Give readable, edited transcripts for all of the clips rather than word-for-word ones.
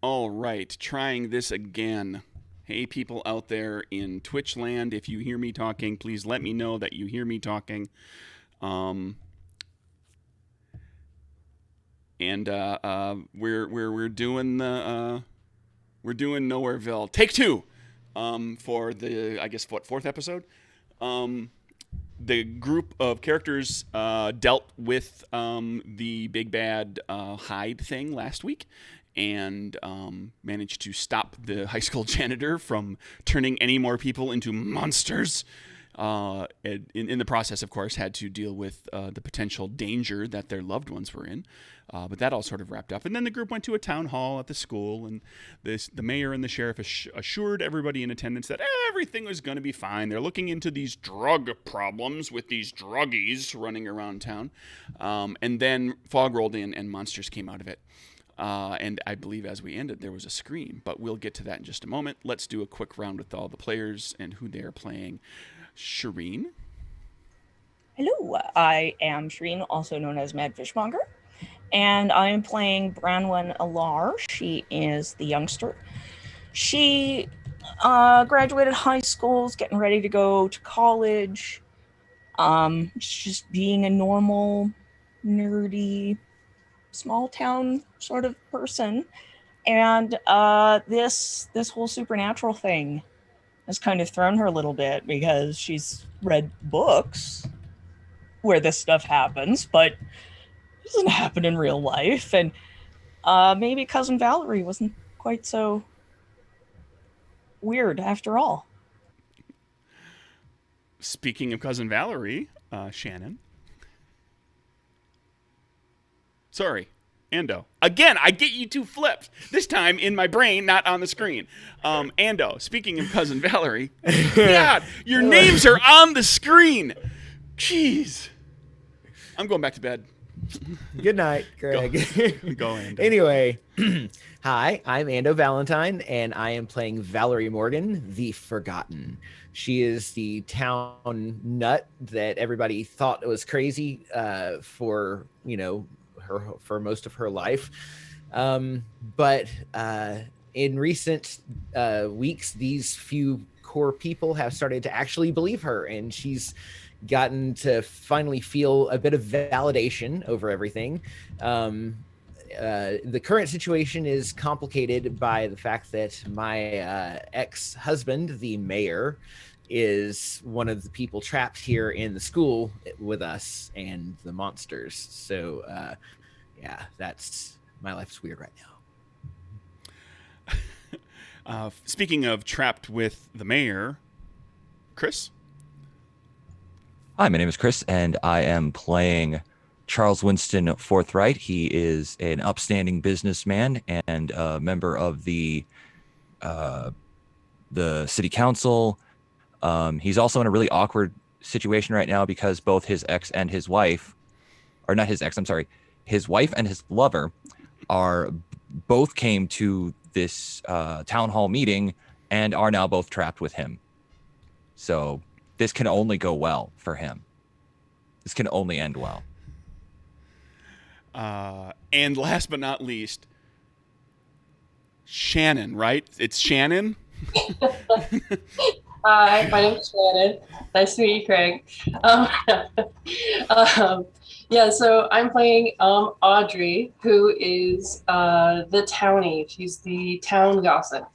All right, trying this again. Hey, people out there in Twitch land, if you hear me talking, please let me know that you hear me talking. Um, and we're doing we're doing Nowhereville. Take two. For the I guess what fourth episode. Um, the group of characters dealt with the big bad Hyde thing last week and managed to stop the high school janitor from turning any more people into monsters. In the process, of course, had to deal with the potential danger that their loved ones were in. But that all sort of wrapped up. And then the group went to a town hall at the school, and the mayor and the sheriff assured everybody in attendance that everything was going to be fine. They're looking into these drug problems with these druggies running around town. And then fog rolled in, and monsters came out of it. And I believe as we ended, there was a scream. But we'll get to that in just a moment. Let's do a quick round with all the players and who they are playing. Shireen. Hello, I am Shireen, also known as Mad Fishmonger, and I'm playing Branwen Alar. She is the youngster. She graduated high school, is getting ready to go to college. Just being a normal, nerdy, small town sort of person, and this whole supernatural thing has kind of thrown her a little bit because she's read books where this stuff happens, but it doesn't happen in real life. And maybe Cousin Valerie wasn't quite so weird after all. Speaking of Cousin Valerie, Shannon. Sorry, Ando. Again, I get you two flipped. This time in my brain, not on the screen. Ando, speaking of Cousin Valerie. God, your names are on the screen. Jeez. I'm going back to bed. Good night, Greg. Go Ando. Anyway, hi, I'm Ando Valentine, and I am playing Valerie Morgan, the Forgotten. She is the town nut that everybody thought was crazy for, for most of her life. But in recent weeks, these few core people have started to actually believe her, and she's gotten to finally feel a bit of validation over everything. The current situation is complicated by the fact that my ex-husband, the mayor, is one of the people trapped here in the school with us and the monsters. So, that's my life's weird right now. Speaking of trapped with the mayor, Chris? Hi, my name is Chris, and I am playing Charles Winston Forthright. He is an upstanding businessman and a member of the city council. He's also in a really awkward situation right now because both his ex and his wife, or not his ex, I'm sorry, his wife and his lover both came to this town hall meeting and are now both trapped with him. So this can only go well for him. This can only end well. And last but not least, Shannon, right? It's Shannon? Hi, my name's Shannon. Nice to meet you, Craig. So I'm playing Audrey, who is the townie. She's the town gossip.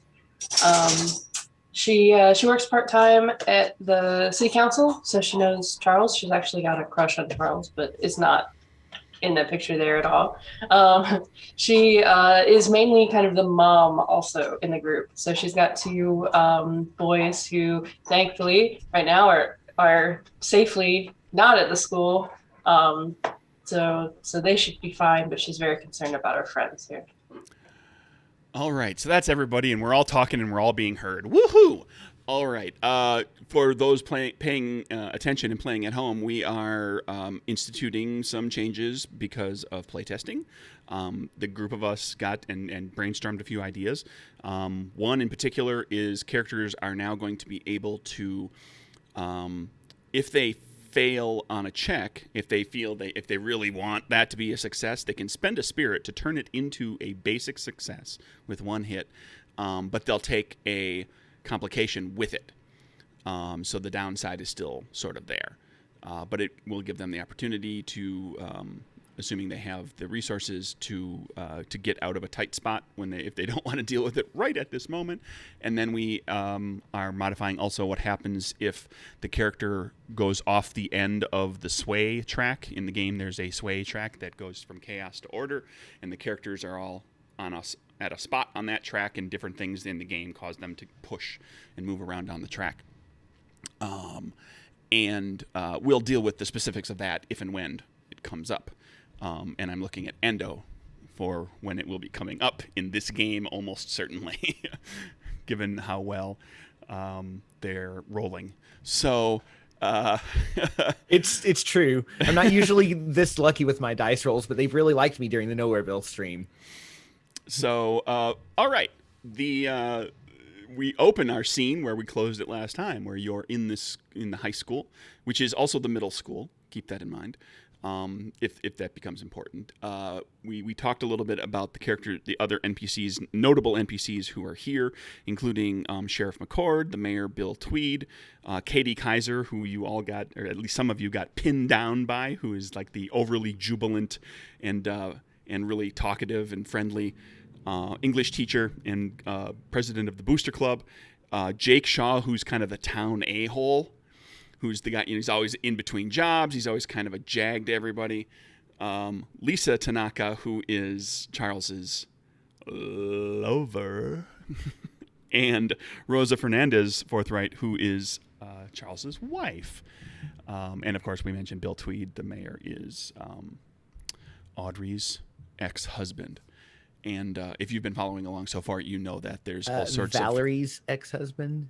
She works part-time at the city council, so she knows Charles. She's actually got a crush on Charles, but is not in the picture there at all. She is mainly kind of the mom also in the group. So she's got two boys who thankfully right now are safely not at the school. So they should be fine, but she's very concerned about her friends here. All right, so that's everybody, and we're all talking and we're all being heard. Woohoo! All right, for those paying attention and playing at home, we are instituting some changes because of playtesting. The group of us got and brainstormed a few ideas. One in particular is characters are now going to be able to, if they fail on a check, if they really want that to be a success, they can spend a spirit to turn it into a basic success with 1 hit, but they'll take a complication with it. So the downside is still sort of there, but it will give them the opportunity to, assuming they have the resources to get out of a tight spot if they don't want to deal with it right at this moment. And then we are modifying also what happens if the character goes off the end of the sway track. In the game, there's a sway track that goes from chaos to order, and the characters are all on us at a spot on that track, and different things in the game cause them to push and move around down the track. And we'll deal with the specifics of that if and when it comes up. And I'm looking at Endo for when it will be coming up in this game, almost certainly, given how well they're rolling. So it's true. I'm not usually this lucky with my dice rolls, but they've really liked me during the Nowhereville stream. So all right, we open our scene where we closed it last time, where you're in the high school, which is also the middle school. Keep that in mind. If that becomes important. We talked a little bit about the other NPCs, notable NPCs who are here, including Sheriff McCord, the Mayor Bill Tweed, Katie Kaiser, who you all got, or at least some of you got pinned down by, who is like the overly jubilant and really talkative and friendly English teacher and president of the Booster Club. Jake Shaw, who's kind of the town a-hole, who's the guy, he's always in between jobs. He's always kind of a jag to everybody. Lisa Tanaka, who is Charles's lover. And Rosa Fernandez, Forthright, who is Charles's wife. And, of course, we mentioned Bill Tweed, the mayor, is Audrey's ex-husband. And if you've been following along so far, you know that there's all sorts Valerie's ex-husband?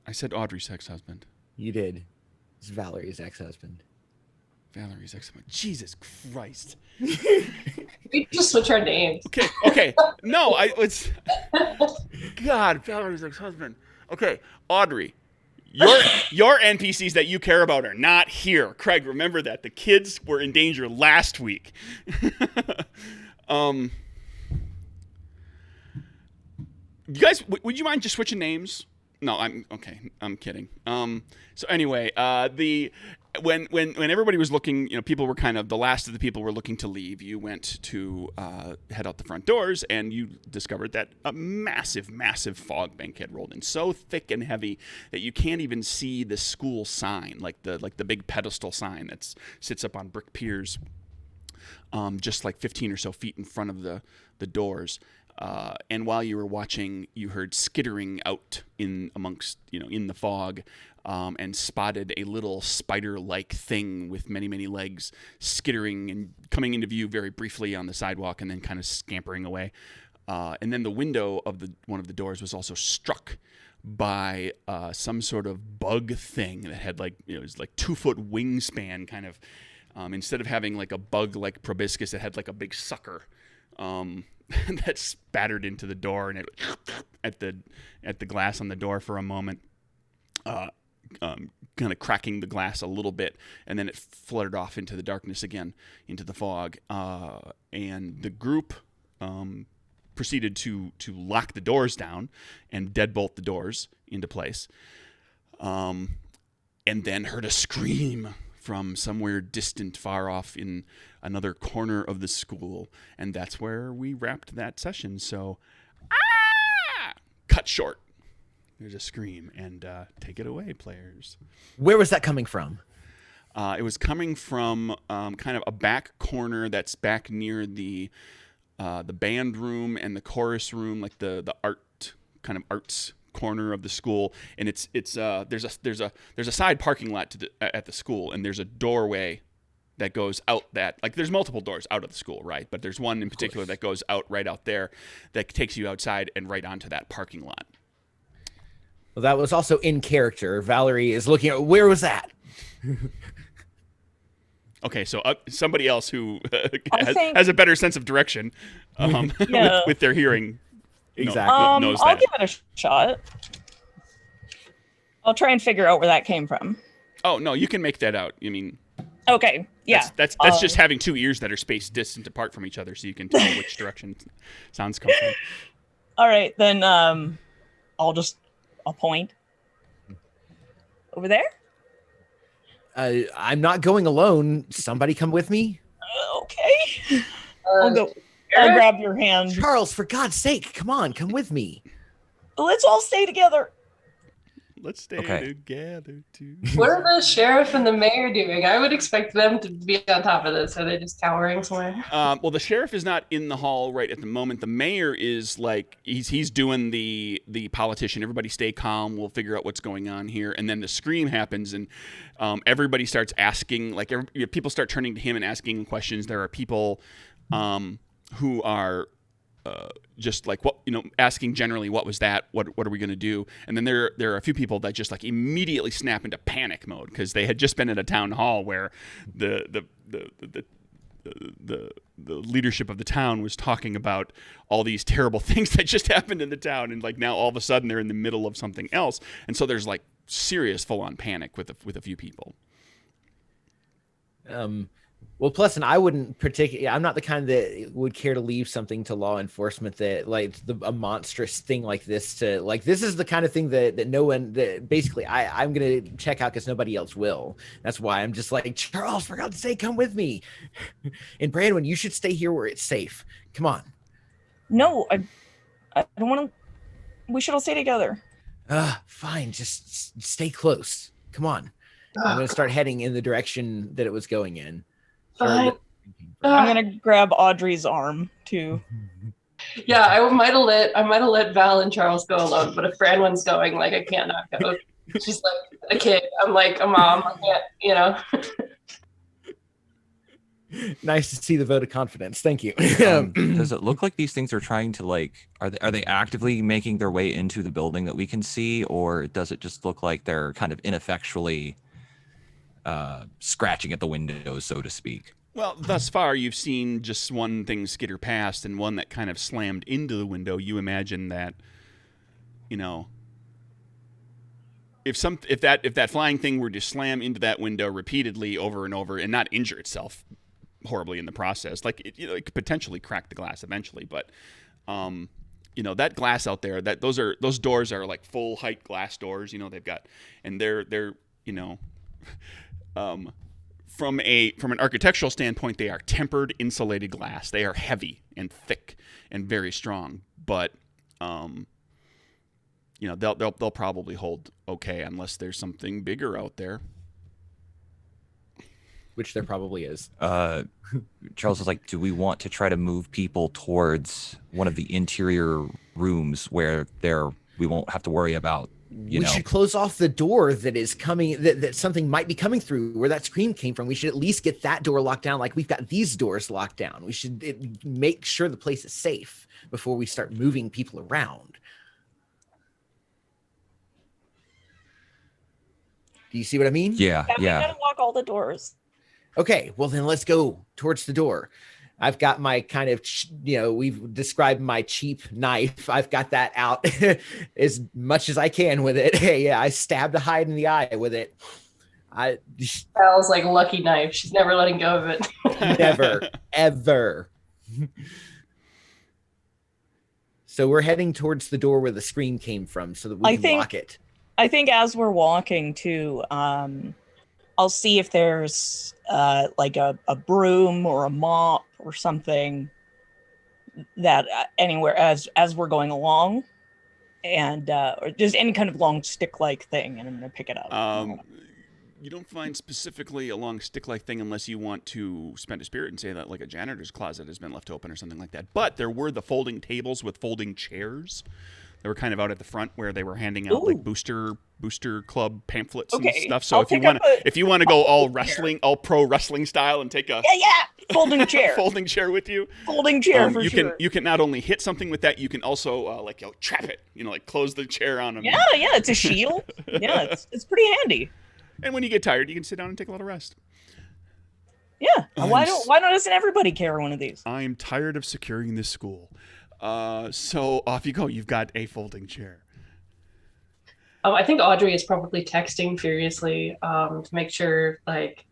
I said Audrey's ex-husband. You did. It's Valerie's ex-husband. Valerie's ex-husband. Jesus Christ. We just switch our names. Okay. No, it's God, Valerie's ex-husband. Okay, Audrey. Your NPCs that you care about are not here. Craig, remember that. The kids were in danger last week. You guys, would you mind just switching names? No, I'm kidding. So anyway, when everybody was looking, people were kind of, the last of the people were looking to leave. You went to head out the front doors, and you discovered that a massive, massive fog bank had rolled in, so thick and heavy that you can't even see the school sign, like the big pedestal sign that sits up on brick piers, just like 15 or so feet in front of the doors. And while you were watching, you heard skittering out in the fog, and spotted a little spider-like thing with many, many legs skittering and coming into view very briefly on the sidewalk and then kind of scampering away. And then the window of one of the doors was also struck by some sort of bug thing that had it was like 2-foot wingspan, kind of. Instead of having like a bug like proboscis, it had like a big sucker. That spattered into the door, and it at the glass on the door for a moment, kind of cracking the glass a little bit, and then it fluttered off into the darkness again, into the fog. And the group proceeded to lock the doors down and deadbolt the doors into place, and then heard a scream from somewhere distant, far off in another corner of the school. And that's where we wrapped that session. So, cut short. There's a scream, and take it away, players. Where was that coming from? It was coming from kind of a back corner that's back near the band room and the chorus room, like the arts corner of the school. And there's a side parking lot at the school, and there's a doorway that goes out there's multiple doors out of the school, right? But there's one in particular that goes out right out there that takes you outside and right onto that parking lot. Well, that was also in character. Valerie is looking at, where was that? Okay, so somebody else who has a better sense of direction with their hearing. Exactly. Knows I'll that. give it a shot. I'll try and figure out where that came from. Oh no, you can make that out. I mean, Okay, yeah. that's just having two ears that are spaced distant apart from each other, so you can tell which direction sounds come from. All right, then I'll point over there. I'm not going alone. Somebody come with me. Okay. I'll go. I'll grab your hand. Charles, for God's sake, come on, come with me. Let's all stay together. Let's stay together too. What are the sheriff and the mayor doing? I would expect them to be on top of this. Are they just cowering somewhere? Well, the sheriff is not in the hall right at the moment. The mayor is like he's doing the politician. Everybody stay calm. We'll figure out what's going on here. And then the scream happens, and everybody starts asking. Like people start turning to him and asking questions. There are people who are just like asking generally what was that? What are we going to do? And then there are a few people that just like immediately snap into panic mode because they had just been at a town hall where the leadership of the town was talking about all these terrible things that just happened in the town, and like now all of a sudden they're in the middle of something else, and so there's like serious full-on panic with a few people. Well, plus, and I wouldn't particularly. I'm not the kind that would care to leave something to law enforcement that, like, a monstrous thing like this. To like, this is the kind of thing that no one. That basically, I'm gonna check out because nobody else will. That's why I'm just like, Charles, for God's sake, come with me. And Brandon, you should stay here where it's safe. Come on. No, I don't want to. We should all stay together. Fine. Just stay close. Come on. I'm gonna start heading in the direction that it was going in. Fine. I'm gonna grab Audrey's arm too. Yeah, I might have let Val and Charles go alone, but if Branwen's going, like, I can't not go. She's like a kid. I'm like a mom. I can't, Nice to see the vote of confidence. Thank you. Does it look like these things are trying to like? Are they actively making their way into the building that we can see, or does it just look like they're kind of ineffectually scratching at the windows, so to speak? Well, thus far, you've seen just one thing skitter past and one that kind of slammed into the window. You imagine that, if that flying thing were to slam into that window repeatedly over and over and not injure itself horribly in the process, like it could potentially crack the glass eventually. But that glass out there, those doors are like full height glass doors. They've got, and they're from an architectural standpoint, they are tempered insulated glass. They are heavy and thick and very strong, but they'll probably hold okay unless there's something bigger out there. Which there probably is. Charles is like, do we want to try to move people towards one of the interior rooms where we won't have to worry about we should close off the door that is coming, that something might be coming through where that scream came from. We should at least get that door locked down like we've got these doors locked down. We should make sure the place is safe before we start moving people around. Do you see what I mean? Yeah. We gotta lock all the doors. Okay, well then let's go towards the door. I've got my kind of, we've described my cheap knife. I've got that out as much as I can with it. Hey, yeah, I stabbed a hide in the eye with it. Val's like lucky knife. She's never letting go of it. Never, ever. So we're heading towards the door where the scream came from so that we can lock it. I think as we're walking too, I'll see if there's like a broom or a mop or something that anywhere as we're going along, and or just any kind of long stick-like thing, and I'm gonna pick it up. You don't find specifically a long stick-like thing unless you want to spend a spirit and say that like a janitor's closet has been left open or something like that. But there were the folding tables with folding chairs. They were kind of out at the front where they were handing out like booster club pamphlets and stuff. So if you want to go all wrestling, all pro wrestling style and take a folding chair, with you, folding chair for sure. You can not only hit something with that, you can also trap it. Like close the chair on them. Yeah, it's a shield. Yeah, it's pretty handy. And when you get tired, you can sit down and take a little rest. Yeah, why doesn't everybody carry one of these? I'm tired of securing this school. So off you go. You've got a folding chair. I think Audrey is probably texting furiously to make sure, like,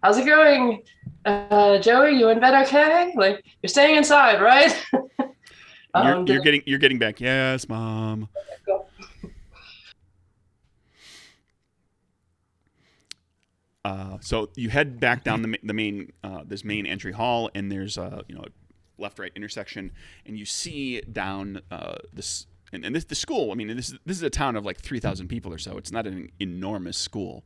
how's it going? Joey, you in bed okay? Like, you're staying inside, right? You're getting back. Yes, Mom. Go. So you head back down the main this main entry hall, and there's left right intersection, and you see down this. And this the school. I mean, this is a town of like 3,000 people or so. It's not an enormous school.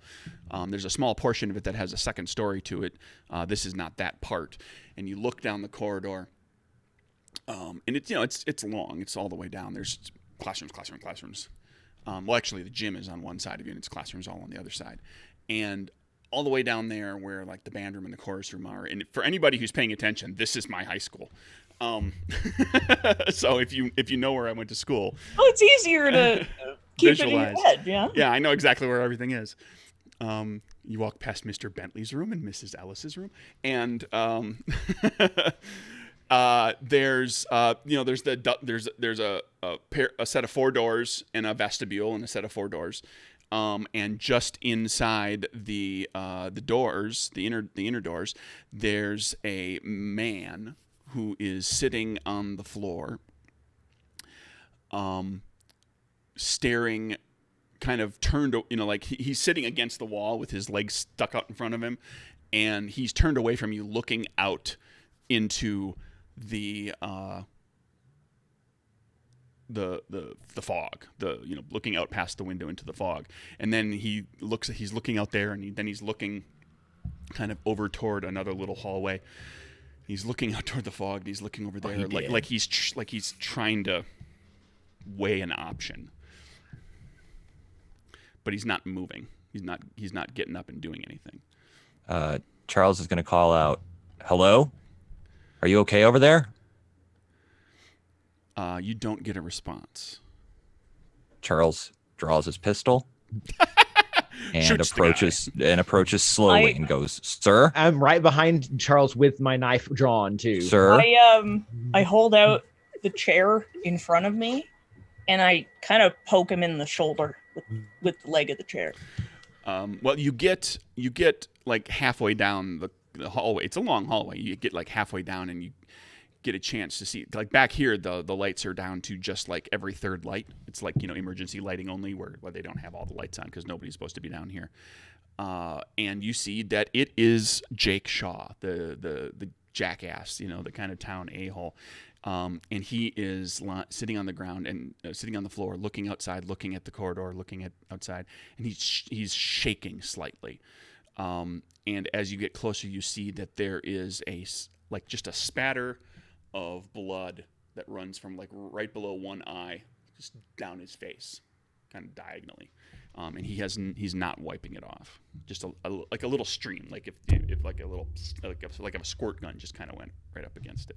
There's a small portion of it that has a second story to it. This is not that part. And you look down the corridor, and it's long. It's all the way down. There's classrooms. Well, actually, the gym is on one side of you, and it's classrooms all on the other side. And all the way down there, where like the band room and the chorus room are. And for anybody who's paying attention, this is my high school. So if you know where I went to school, it's easier to keep visualize. it in your head. Yeah. Yeah, I know exactly where everything is. You walk past Mr. Bentley's room and Mrs. Ellis's room, and there's a set of 4 doors and a vestibule and a set of 4 doors. And just inside the doors, the inner doors, there's a man who is sitting on the floor, staring, kind of turned, like he's sitting against the wall with his legs stuck out in front of him, and he's turned away from you, looking out into the fog, looking out past the window into the fog. And then he's looking out there, and then he's looking kind of over toward another little hallway. He's looking out toward the fog, and he's looking over there, like he's trying to weigh an option, but he's not moving. He's not getting up and doing anything. Charles is going to call out, "Hello, are you okay over there?" You don't get a response. Charles draws his pistol and Shoots approaches slowly and goes, "Sir." I'm right behind Charles with my knife drawn too. "Sir." I hold out the chair in front of me, and I kind of poke him in the shoulder with the leg of the chair. Well, you get like halfway down the hallway. It's a long hallway. You get like halfway down, and you get a chance to see, like back here, the lights are down to just like every third light. It's like emergency lighting only, where they don't have all the lights on because nobody's supposed to be down here. And you see that it is Jake Shaw, the jackass, the kind of town a-hole. And he is sitting on the ground and sitting on the floor, looking outside, looking at the corridor, looking at outside, and he's shaking slightly. And as you get closer, you see that there is just a spatter of blood that runs from like right below one eye, just down his face, kind of diagonally. And he's not wiping it off. Just like a little stream, like if like a little like a squirt gun just kind of went right up against it.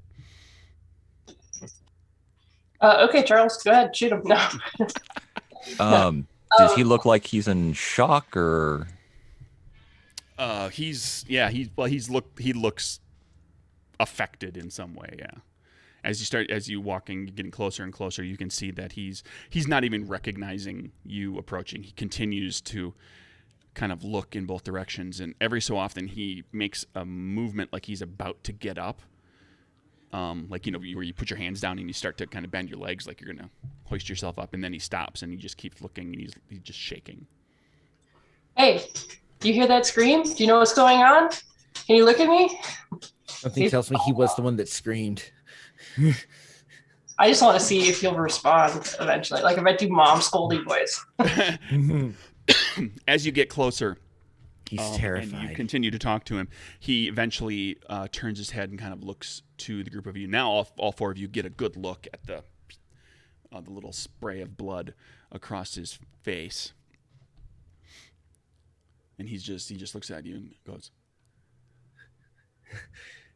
Okay, Charles, go ahead, shoot him. No. Does he look like he's in shock, or? He looks affected in some way. Yeah. As you walking, getting closer and closer, you can see that he's not even recognizing you approaching. He continues to kind of look in both directions, and every so often he makes a movement like he's about to get up. Where you put your hands down and you start to kind of bend your legs like you're gonna hoist yourself up, and then he stops and he just keeps looking, and he's just shaking. Hey, do you hear that scream? Do you know what's going on? Can you look at me? Something tells me he was the one that screamed. I just want to see if you'll respond eventually. Like if I do mom scolding voice. As you get closer, he's terrified. And you continue to talk to him, he eventually turns his head and kind of looks to the group of you. Now all 4 of you get a good look at the little spray of blood across his face. And he just looks at you and goes,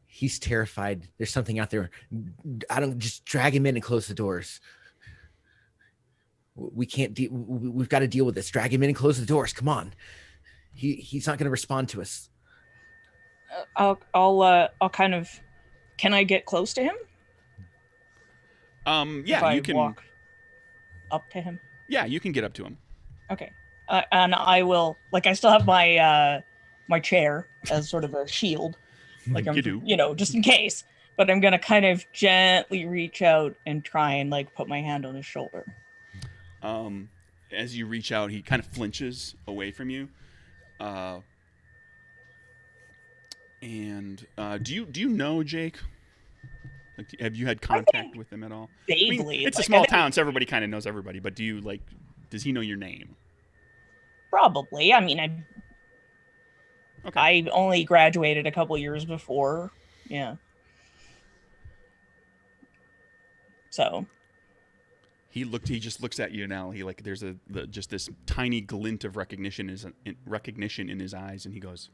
"He's terrified. There's something out there. Just drag him in and close the doors. We can't we've got to deal with this. Drag him in and close the doors. Come on. He's not going to respond to us." I'll kind of, can I get close to him? Yeah, you can walk up to him. Yeah, you can get up to him. Okay. And I will, like, I still have my my chair as sort of a shield, like I'm, You do. just in case. But I'm gonna kind of gently reach out and try and like put my hand on his shoulder. As you reach out, he kind of flinches away from you. Do you know Jake? Like, have you had contact with him at all? Vaguely, it's a like, small town, so everybody kind of knows everybody. But does he know your name? Probably. I mean, Okay. I only graduated a couple years before. Yeah. So He just looks at you now. He like there's just this tiny glint of recognition in his eyes, and he goes,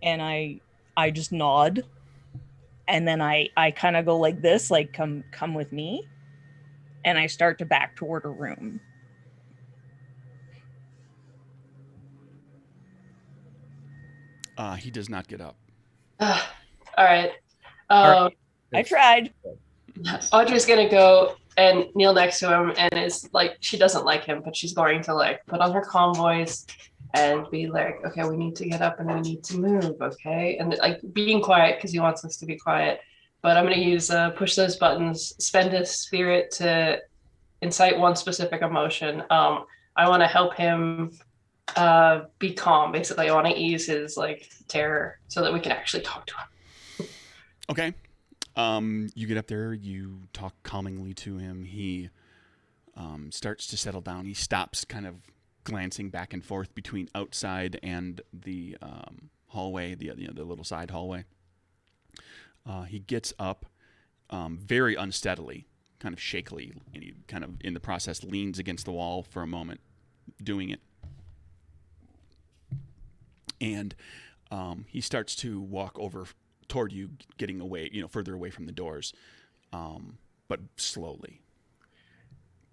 and I just nod, and then I kind of go like this, like come with me, and I start to back toward a room. he does not get up. All right. I tried. Audrey's gonna go and kneel next to him, and is like, she doesn't like him, but she's going to like put on her calm voice and be like, okay, we need to get up and we need to move, okay? And like being quiet because he wants us to be quiet. But I'm gonna use push those buttons, spend a spirit to incite one specific emotion. I want to help him be calm. Basically, I want to ease his like terror so that we can actually talk to him. Okay. You get up there, you talk calmingly to him. He starts to settle down. He stops, kind of glancing back and forth between outside and the hallway, the little side hallway. He gets up very unsteadily, kind of shakily, and he kind of, in the process, leans against the wall for a moment, doing it. And he starts to walk over toward you, getting away, further away from the doors, but slowly.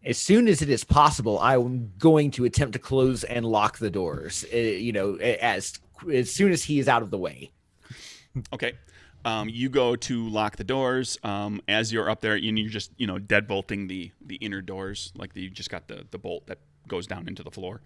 As soon as it is possible, I'm going to attempt to close and lock the doors, as soon as he is out of the way. Okay. You go to lock the doors. As you're up there, and you're just, deadbolting the inner doors, like you just got the bolt that goes down into the floor.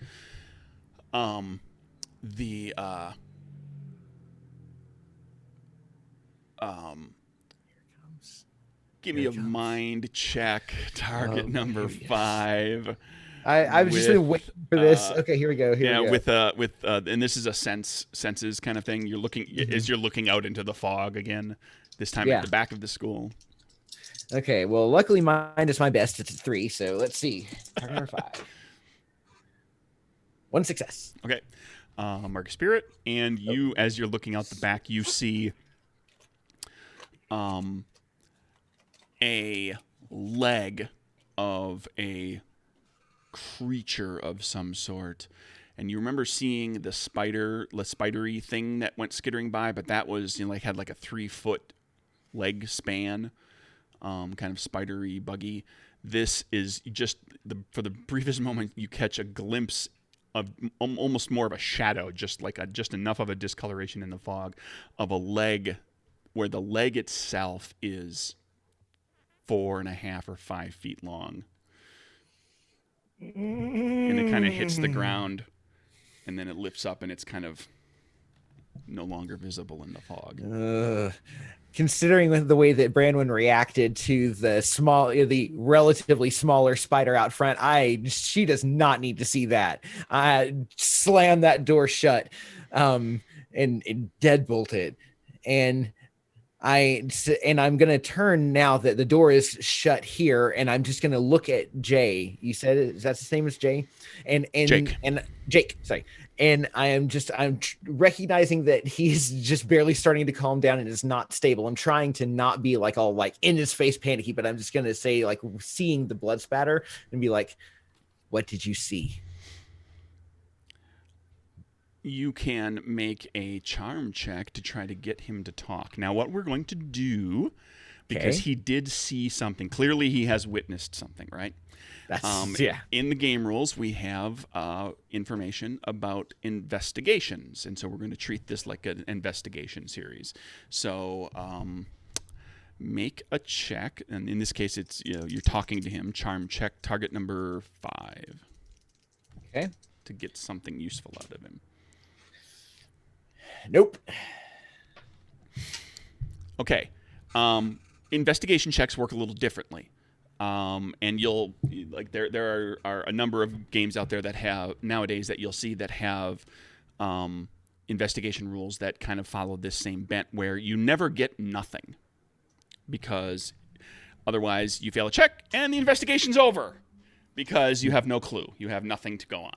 Give me a mind check. Target number 5. I was just waiting for this. Okay, here we go. Here we go. And this is a senses kind of thing. You're looking as you're looking out into the fog again. This time at the back of the school. Okay, well, luckily mine is my best. It's a 3, so let's see. Target number 5. 1 success. Okay, Mark Spirit, and you, as you're looking out the back, you see a leg of a creature of some sort, and you remember seeing the spidery thing that went skittering by, but that was had like a 3-foot leg span, kind of spidery, buggy. This is just for the briefest moment you catch a glimpse of almost more of a shadow, just enough of a discoloration in the fog of a leg, where the leg itself is 4.5 or 5 feet long. And it kind of hits the ground, and then it lifts up, and it's kind of no longer visible in the fog. Considering the way that Branwen reacted to the relatively smaller spider out front, she does not need to see that. I slam that door shut, and deadbolt it, and I'm gonna turn now that the door is shut here, and I'm just gonna look at Jay. You said is that the same as Jay? And Jake, sorry. And I'm recognizing that he's just barely starting to calm down and is not stable. I'm trying to not be like all like in his face panicky, but I'm just gonna say, like, seeing the blood spatter and be like, "What did you see?" You can make a charm check to try to get him to talk. Now, what we're going to do, because he did see something, clearly he has witnessed something, right? In the game rules, we have information about investigations, and so we're going to treat this like an investigation series. So make a check, and in this case, it's you're talking to him. Charm check, target number 5. Okay. To get something useful out of him. Nope. Okay. Investigation checks work a little differently. And you'll like there are a number of games out there that have nowadays that you'll see that have investigation rules that kind of follow this same bent, where you never get nothing, because otherwise you fail a check and the investigation's over because you have no clue, you have nothing to go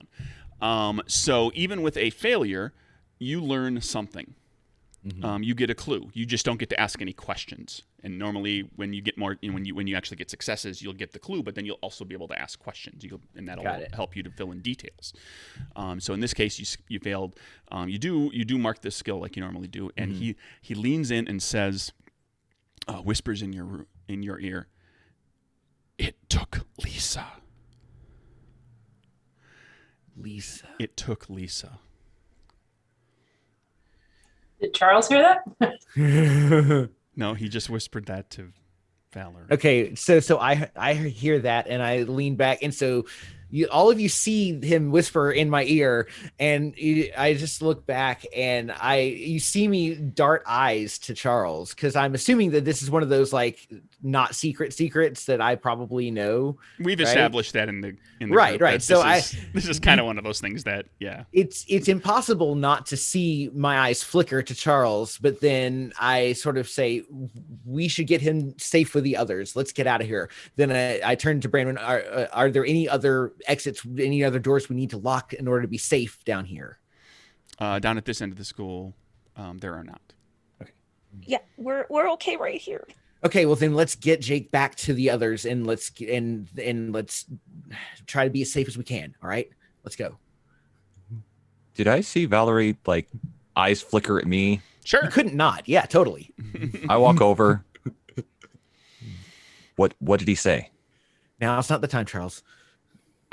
on. So even with a failure, you learn something. You get a clue. You just don't get to ask any questions. And normally, when you get more, when you actually get successes, you'll get the clue, but then you'll also be able to ask questions. And that'll help you to fill in details. So in this case, you failed. You do mark this skill like you normally do, and he leans in and says, whispers in your ear, "It took Lisa. Lisa. It took Lisa." Did Charles hear that? No, he just whispered that to Valor. Okay, so I hear that, and I lean back, and so all of you see him whisper in my ear, and I just look back, and you see me dart eyes to Charles, because I'm assuming that this is one of those like not secrets that I probably know. We've established that in the right. group, So this is kind of one of those things that it's impossible not to see my eyes flicker to Charles, but then I sort of say, we should get him safe with the others. Let's get out of here. Then I turn to Brandon. Are there any other exits, any other doors we need to lock in order to be safe down here? Down at this end of the school, there are not. Okay. Yeah, we're okay right here. Okay, well then let's get Jake back to the others, and let's try to be as safe as we can. All right, let's go. Did I see Valerie like eyes flicker at me? Sure. You couldn't not. Yeah, totally. I walk over. What did he say? Now it's not the time, Charles.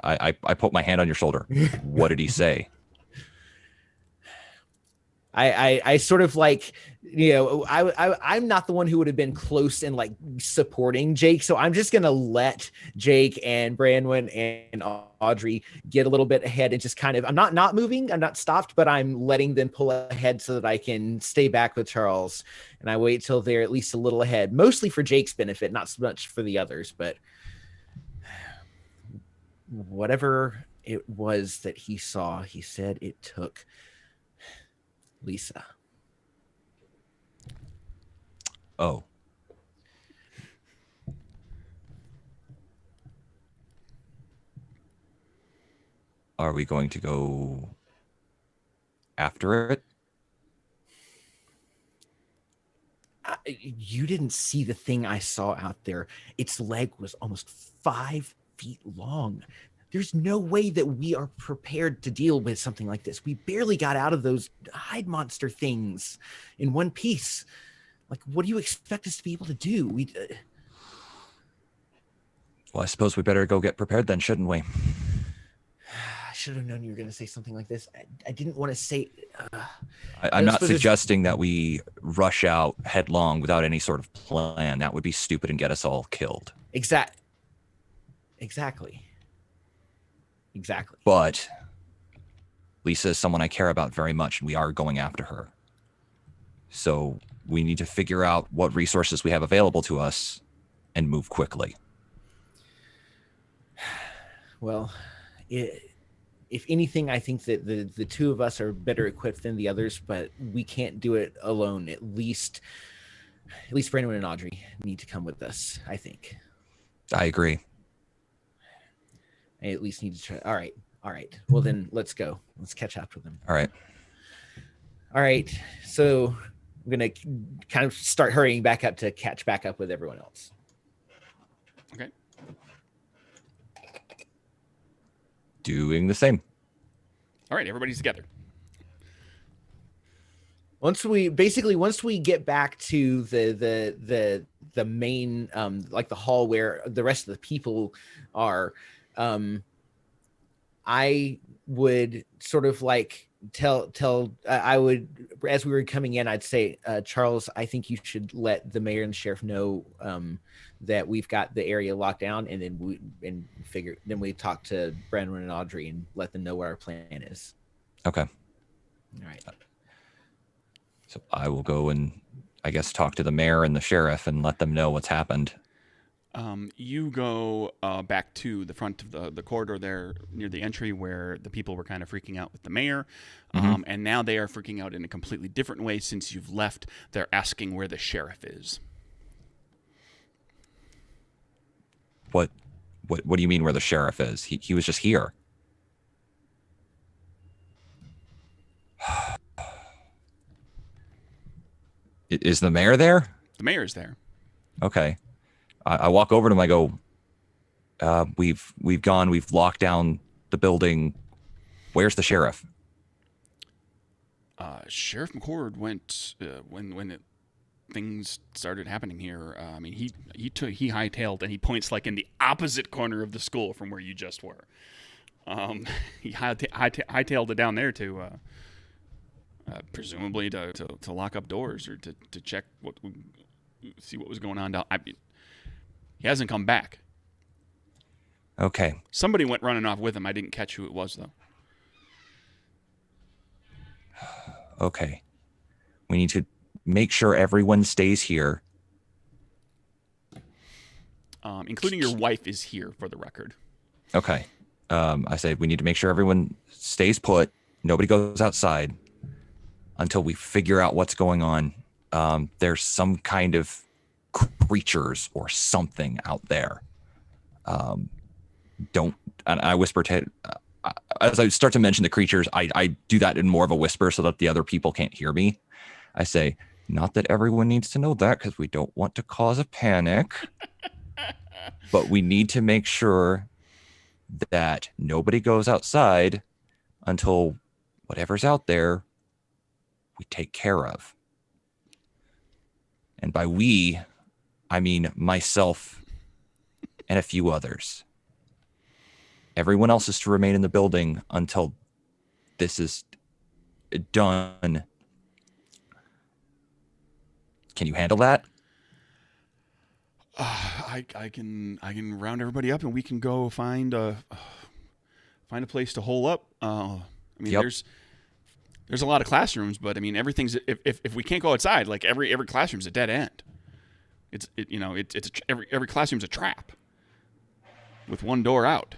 I put my hand on your shoulder. What did he say? I sort of like, I'm not the one who would have been close and like supporting Jake. So I'm just going to let Jake and Branwen and Audrey get a little bit ahead and just kind of, I'm not moving. I'm not stopped, but I'm letting them pull ahead so that I can stay back with Charles. And I wait till they're at least a little ahead, mostly for Jake's benefit, not so much for the others, but whatever it was that he saw, he said it took Lisa. Oh. Are we going to go after it? You didn't see the thing I saw out there. Its leg was almost 5 feet long. There's no way that we are prepared to deal with something like this. We barely got out of those hide monster things in one piece. Like, what do you expect us to be able to do? Well, I suppose we better go get prepared then, shouldn't we? I should have known you were going to say something like this. I didn't want to say... I'm not suggesting that we rush out headlong without any sort of plan. That would be stupid and get us all killed. Exactly. But Lisa is someone I care about very much, and we are going after her. So we need to figure out what resources we have available to us and move quickly. Well, if anything, I think that the two of us are better equipped than the others, but we can't do it alone. At least Brandon and Audrey need to come with us, I think. I agree. I at least need to try. All right. Well, then let's go. Let's catch up with them. All right. So I'm going to kind of start hurrying back up to catch back up with everyone else. Okay. Doing the same. All right, everybody's together. Once we get back to the main like the hall where the rest of the people are, I would sort of like I would, as we were coming in, I'd say, Charles, I think you should let the mayor and the sheriff know that we've got the area locked down, and then we talk to Brandon and Audrey and let them know what our plan is. Okay. All right. So I will go and I guess talk to the mayor and the sheriff and let them know what's happened. You go back to the front of the corridor there near the entry where the people were kind of freaking out with the mayor. And now they are freaking out in a completely different way since you've left. They're asking where the sheriff is. What do you mean where the sheriff is? He was just here. Is the mayor there? The mayor's there. Okay. I walk over to him. I go, we've locked down the building. Where's the sheriff? Sheriff McCord went when things started happening here. I mean, he hightailed, and he points like in the opposite corner of the school from where you just were. He hightailed it down there to presumably to lock up doors or to check see what was going on down. He hasn't come back. Okay. Somebody went running off with him. I didn't catch who it was, though. Okay. We need to make sure everyone stays here. Including your wife is here, for the record. Okay. I said we need to make sure everyone stays put. Nobody goes outside until we figure out what's going on. There's some kind of creatures or something out there. And I whisper to, as I start to mention the creatures, I do that in more of a whisper so that the other people can't hear me. I say, not that everyone needs to know that because we don't want to cause a panic, but we need to make sure that nobody goes outside until whatever's out there we take care of. And by we, I mean myself and a few others. Everyone else is to remain in the building until this is done. Can you handle that? I can round everybody up and we can go find a place to hole up. I mean, Yep. there's a lot of classrooms, but I mean everything's if we can't go outside, like every classroom's a dead end. Every classroom's a trap with one door out.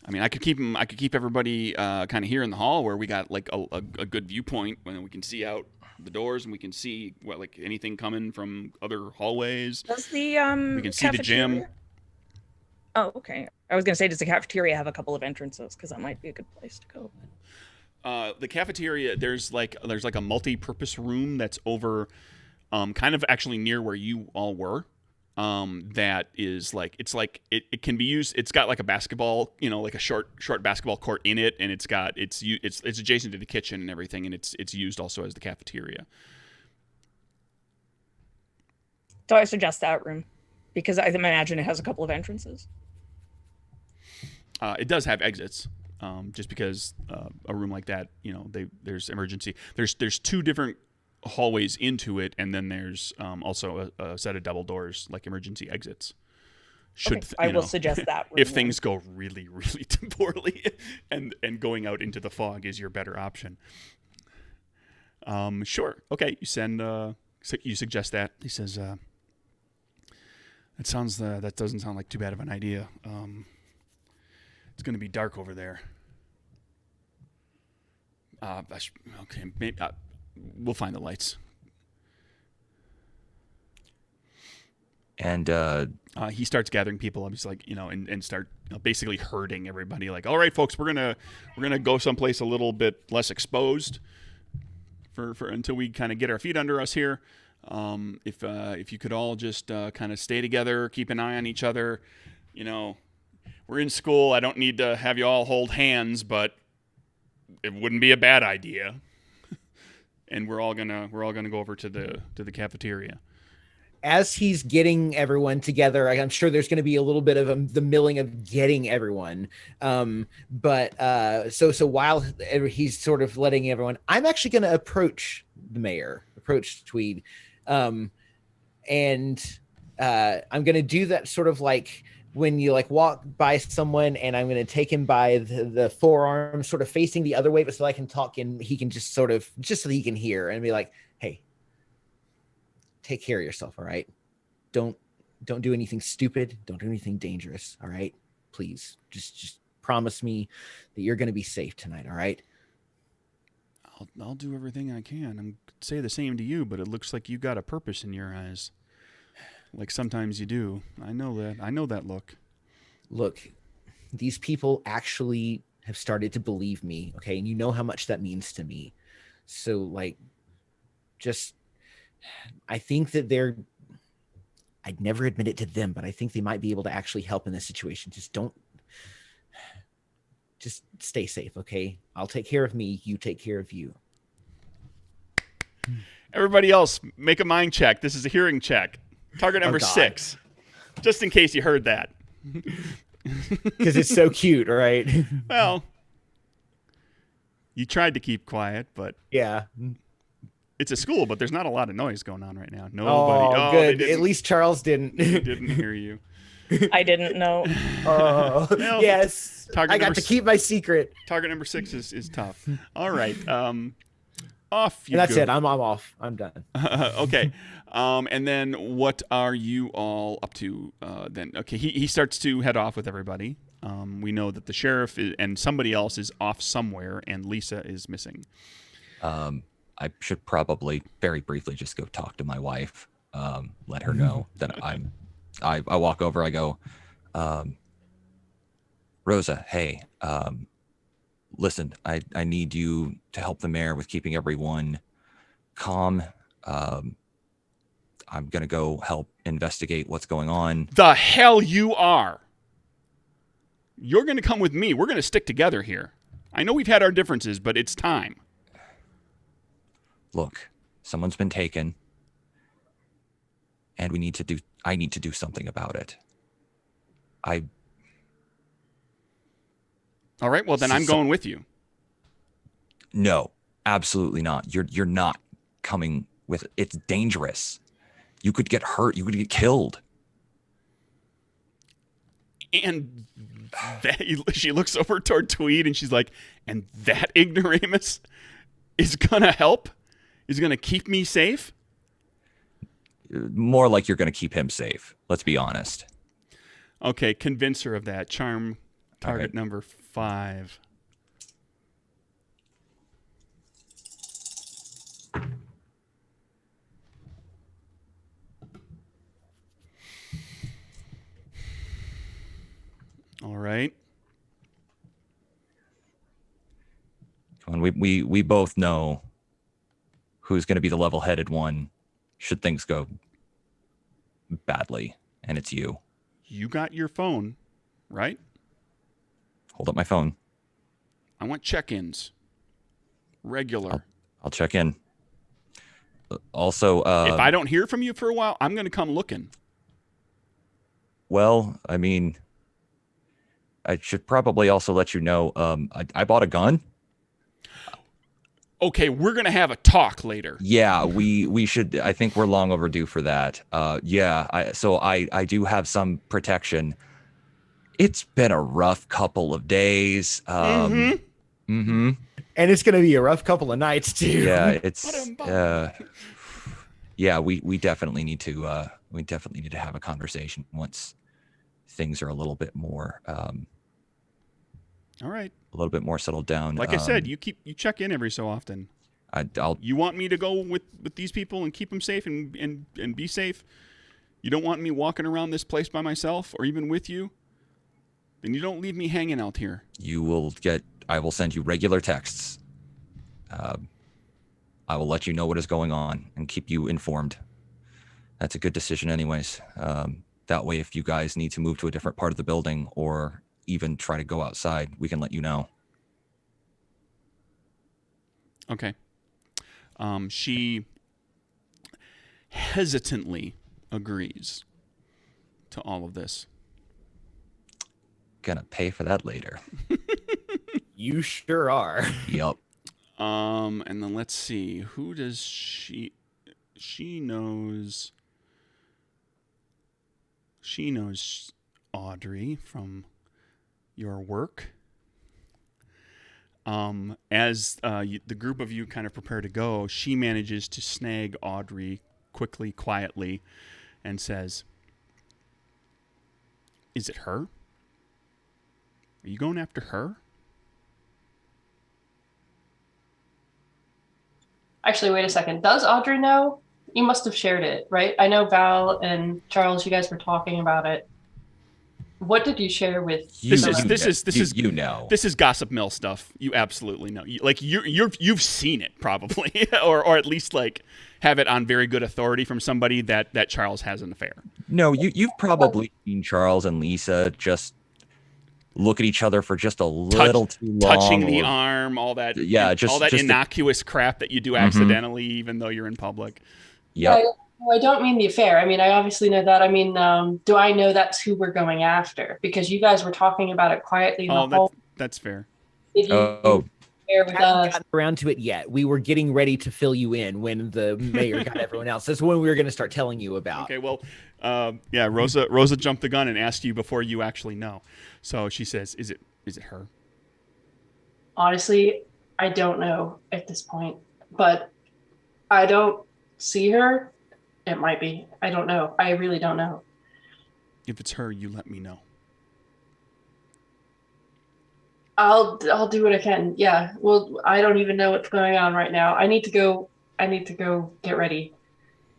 I mean, I could keep everybody kind of here in the hall where we got like a good viewpoint when we can see out the doors and we can see like anything coming from other hallways. Does the We can see the gym. Oh, okay. I was gonna say, does the cafeteria have a couple of entrances? Because that might be a good place to go. The cafeteria, there's like a multi-purpose room that's over, kind of actually near where you all were. That is like it can be used. It's got like a basketball, like a short basketball court in it, and it's adjacent to the kitchen and everything, and it's used also as the cafeteria. So I suggest that room because I imagine it has a couple of entrances. It does have exits, just because a room like that, there's emergency. There's two different hallways into it, and then there's also a set of double doors, like emergency exits. I will suggest that room if things go really, really poorly, and going out into the fog is your better option. Sure. Okay, you suggest that. He says, that doesn't sound like too bad of an idea. It's going to be dark over there. Okay, maybe we'll find the lights. And he starts gathering people up. He's like, and start basically herding everybody. Like, all right, folks, we're gonna go someplace a little bit less exposed for until we kind of get our feet under us here. If you could all just kind of stay together, keep an eye on each other. We're in school. I don't need to have you all hold hands, but it wouldn't be a bad idea. And we're all gonna go over to the cafeteria. as he's getting everyone together, I'm sure there's going to be a little bit of the milling of getting everyone. So while he's sort of letting everyone, I'm actually going to approach the mayor, approach Tweed, and I'm going to do that sort of like when you like walk by someone, and I'm going to take him by the forearm, sort of facing the other way, but so I can talk and he can just sort of just so he can hear and be like, "Hey, take care of yourself, all right? Don't do anything stupid. Don't do anything dangerous, all right? Please, just promise me that you're going to be safe tonight, all right?" I'll do everything I can. I'm say the same to you, but it looks like you got a purpose in your eyes. Like sometimes you do. I know that. I know that look. Look, these people actually have started to believe me, okay? And you know how much that means to me. So like just I think that I'd never admit it to them, but I think they might be able to actually help in this situation. Just stay safe, okay? I'll take care of me. You take care of you. Everybody else, make a mind check. This is a hearing check. Target number 6. Just in case you heard that. Because it's so cute, right? Well, you tried to keep quiet, but yeah. It's a school, but there's not a lot of noise going on right now. Nobody. Oh, good. At least Charles didn't. They didn't hear you. I didn't know. Oh, Well, yes. target I got to keep my secret. Target number 6 is tough. All right. Off you And that's go. it. I'm off. I'm done. Okay. And then what are you all up to then? Okay, he starts to head off with everybody. We know that the sheriff and somebody else is off somewhere, and Lisa is missing. I should probably very briefly just go talk to my wife, let her know that I walk over, I go, Rosa, hey, listen, I need you to help the mayor with keeping everyone calm. I'm going to go help investigate what's going on. The hell you are. You're going to come with me. We're going to stick together here. I know we've had our differences, but it's time. Look, someone's been taken, and I need to do something about it. All right, well then I'm going with you. No, absolutely not. You're not coming with it. It's dangerous. You could get hurt. You could get killed. And she looks over toward Tweed and she's like, and that ignoramus is going to help? Is going to keep me safe? More like you're going to keep him safe. Let's be honest. Okay, convince her of that. Charm target right. number 5. All right. Come on, we both know who's going to be the level-headed one should things go badly, and it's you. You got your phone, right? Hold up my phone. I want check-ins. Regular. I'll check in. Also, if I don't hear from you for a while, I'm going to come looking. Well, I mean, I should probably also let you know, I bought a gun. Okay, we're going to have a talk later. Yeah, we should. I think we're long overdue for that. Yeah, I do have some protection. It's been a rough couple of days. Mm-hmm. And it's going to be a rough couple of nights too. Yeah, it's yeah, we definitely need to have a conversation once things are a little bit more all right, a little bit more settled down. Like I said, you check in every so often. You want me to go with these people and keep them safe and be safe? You don't want me walking around this place by myself or even with you? Then you don't leave me hanging out here. I will send you regular texts. I will let you know what is going on and keep you informed. That's a good decision anyways. That way, if you guys need to move to a different part of the building or even try to go outside, we can let you know. Okay. She hesitantly agrees to all of this. Gonna pay for that later. You sure are. Yep. And then let's see, who does she knows Audrey from your work. As the group of you kind of prepare to go, she manages to snag Audrey quickly, quietly, and says, "Is it her? Are you going after her?" Actually, wait a second. Does Audrey know? You must have shared it, right? I know Val and Charles, you guys were talking about it. What did you share with? This is gossip mill stuff. You absolutely know. You've seen it probably, or at least like have it on very good authority from somebody that Charles has an affair. No, you've probably seen Charles and Lisa just look at each other for just a little too long, touching the arm, all that. Yeah, all that innocuous crap that you do accidentally, even though you're in public. Yep. I don't mean the affair. I mean, I obviously know that. I mean, do I know that's who we're going after? Because you guys were talking about it quietly. That's fair. Share with I haven't gotten around to it yet. We were getting ready to fill you in when the mayor got everyone else. That's when we were going to start telling you about. Okay, well, Rosa jumped the gun and asked you before you actually know. So she says, "Is it her?" Honestly, I don't know at this point, but I don't see her. It might be. I don't know. I really don't know. If it's her, you let me know. I'll do what I can. Yeah. Well, I don't even know what's going on right now. I need to go get ready.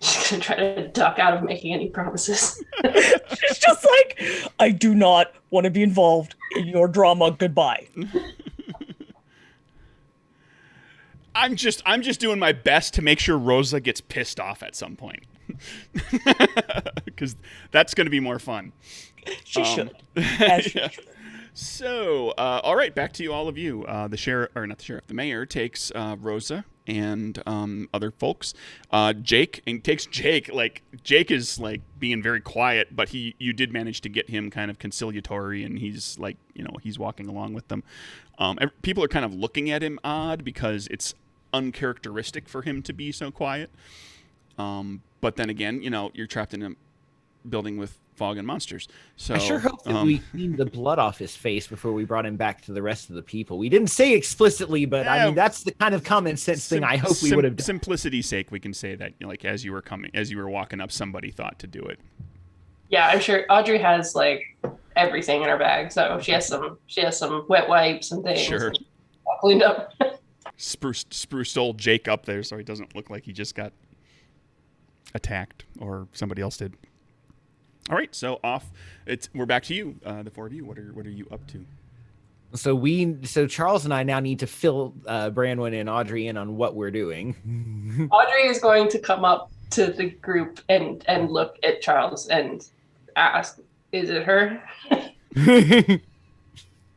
She's gonna try to duck out of making any promises. She's just like, I do not want to be involved in your drama. Goodbye. I'm just doing my best to make sure Rosa gets pissed off at some point, because that's going to be more fun. She should. As she should. So, all right, back to you, all of you. The mayor takes Rosa and other folks. Jake is like being very quiet, but you did manage to get him kind of conciliatory, and he's like, he's walking along with them. People are kind of looking at him odd because it's uncharacteristic for him to be so quiet. But then again, you're trapped in a building with fog and monsters. So I sure hope that we cleaned the blood off his face before we brought him back to the rest of the people. We didn't say explicitly, but I mean, that's the kind of common sense thing I hope we would have done. Simplicity's sake, we can say that, like, as you were walking up, somebody thought to do it. Yeah, I'm sure Audrey has like everything in her bag, so she has some wet wipes and things. Sure. And all cleaned up. Spruced old Jake up there so he doesn't look like he just got attacked or somebody else did. All right, so we're back to you, the four of you. What are you up to? So Charles and I now need to fill Branwen and Audrey in on what we're doing. Audrey is going to come up to the group and look at Charles and ask, "Is it her?"